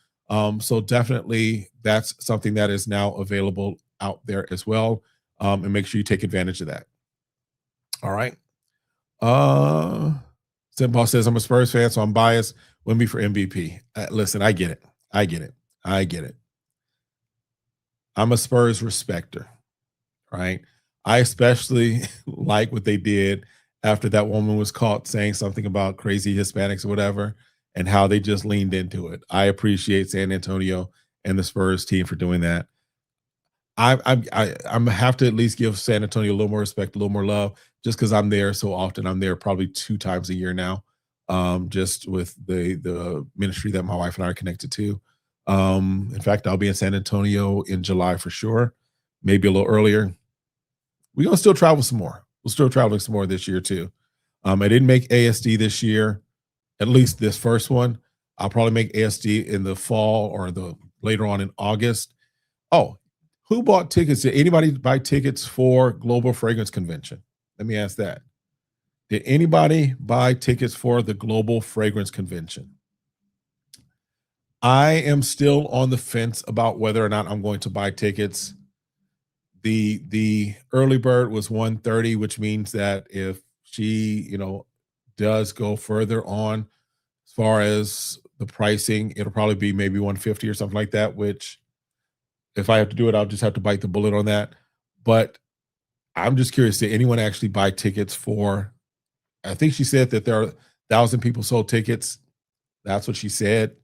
So definitely that's something that is now available out there as well. And make sure you take advantage of that. All right. Simple says, I'm a Spurs fan, so I'm biased. Wemby for MVP. Listen, I get it. I get it. I'm a Spurs respecter, right? I especially like what they did after that woman was caught saying something about crazy Hispanics or whatever, and how they just leaned into it. I appreciate San Antonio and the Spurs team for doing that. I'm have to at least give San Antonio a little more respect, a little more love, just because I'm there so often. I'm there probably 2 times a year now, just with the ministry that my wife and I are connected to. In fact, I'll be in San Antonio in July for sure, maybe a little earlier. We're gonna still travel some more. We'll still traveling some more this year too. I didn't make ASD this year, at least this first one. I'll probably make ASD in the fall or the later on in August. Oh, who bought tickets? Did anybody buy tickets for Global Fragrance Convention? Let me ask that. Did anybody buy tickets for the Global Fragrance Convention? I am still on the fence about whether or not I'm going to buy tickets. The early bird was 130, which means that if she, does go further on as far as the pricing, it'll probably be maybe 150 or something like that, which if I have to do it, I'll just have to bite the bullet on that. But I'm just curious, did anyone actually buy tickets for, I think she said that there are 1,000 people sold tickets. That's what she said.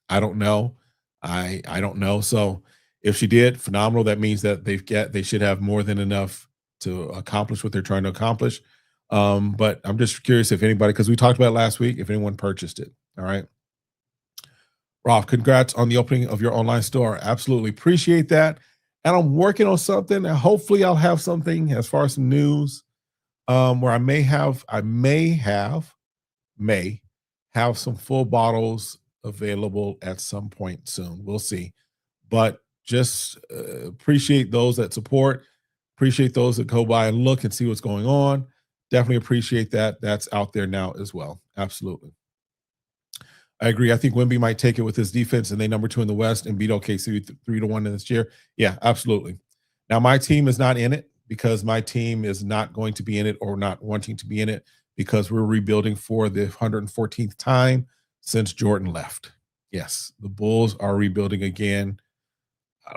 I don't know. I don't know. So if she did, phenomenal. That means that they should have more than enough to accomplish what they're trying to accomplish. But I'm just curious if anybody, because we talked about it last week, if anyone purchased it. All right. Rob, congrats on the opening of your online store. Absolutely appreciate that. And I'm working on something, and hopefully I'll have something as far as some news, where I may have some full bottles available at some point soon. We'll see. But just appreciate those that support, appreciate those that go by and look and see what's going on. Definitely appreciate that. That's out there now as well. Absolutely. I agree. I think Wemby might take it with his defense, and they number 2 in the West and beat OKC 3-1 in this year. Yeah, absolutely. Now, my team is not in it because my team is not going to be in it or not wanting to be in it because we're rebuilding for the 114th time since Jordan left. Yes, the Bulls are rebuilding again.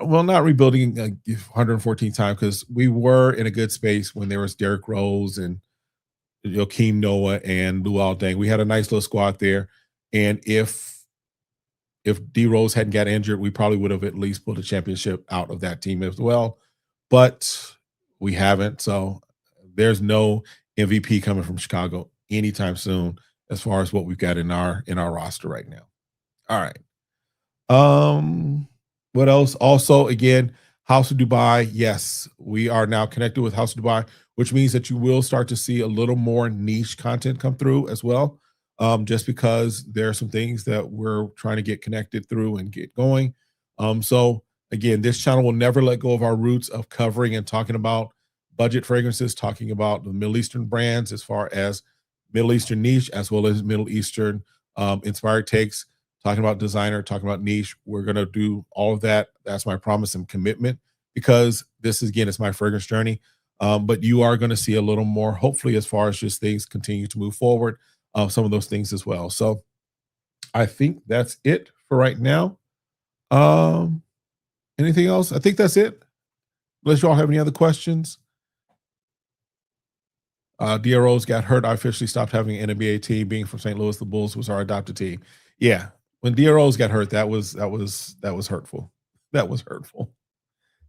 Well, not rebuilding 114th time because we were in a good space when there was Derrick Rose and Joakim Noah and Luol Deng. We had a nice little squad there. And if D Rose hadn't got injured, we probably would have at least pulled a championship out of that team as well. But we haven't. So there's no MVP coming from Chicago anytime soon as far as what we've got in our roster right now. All right. What else? Also, again, House of Dubai. Yes, we are now connected with House of Dubai, which means that you will start to see a little more niche content come through as well. Just because there are some things that we're trying to get connected through and get going. So again, this channel will never let go of our roots of covering and talking about budget fragrances, talking about the Middle Eastern brands as far as Middle Eastern niche, as well as Middle Eastern inspired takes, talking about designer, talking about niche. We're going to do all of that. That's my promise and commitment, because this is, again, it's my fragrance journey. But you are going to see a little more, hopefully, as far as just things continue to move forward, some of those things as well. So I think that's it for right now. Anything else? I think that's it. Unless you all have any other questions. DROs got hurt. I officially stopped having an NBA team. Being from St. Louis, the Bulls was our adopted team. Yeah, when DROs got hurt, that was hurtful. That was hurtful.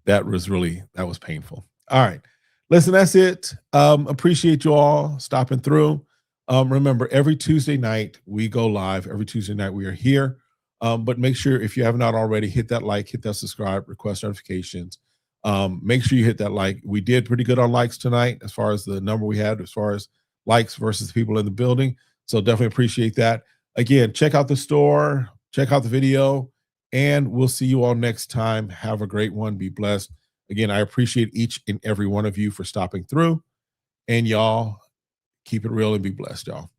That was painful. All right, listen, that's it. Appreciate you all stopping through. Remember, every Tuesday night we go live. Every Tuesday night we are here. But make sure, if you have not already, hit that like, hit that subscribe, request notifications. Make sure you hit that like. We did pretty good on likes tonight as far as the number we had, as far as likes versus people in the building. So definitely appreciate that. Again, check out the store, check out the video, and we'll see you all next time. Have a great one. Be blessed. Again, I appreciate each and every one of you for stopping through, and y'all keep it real and be blessed, y'all.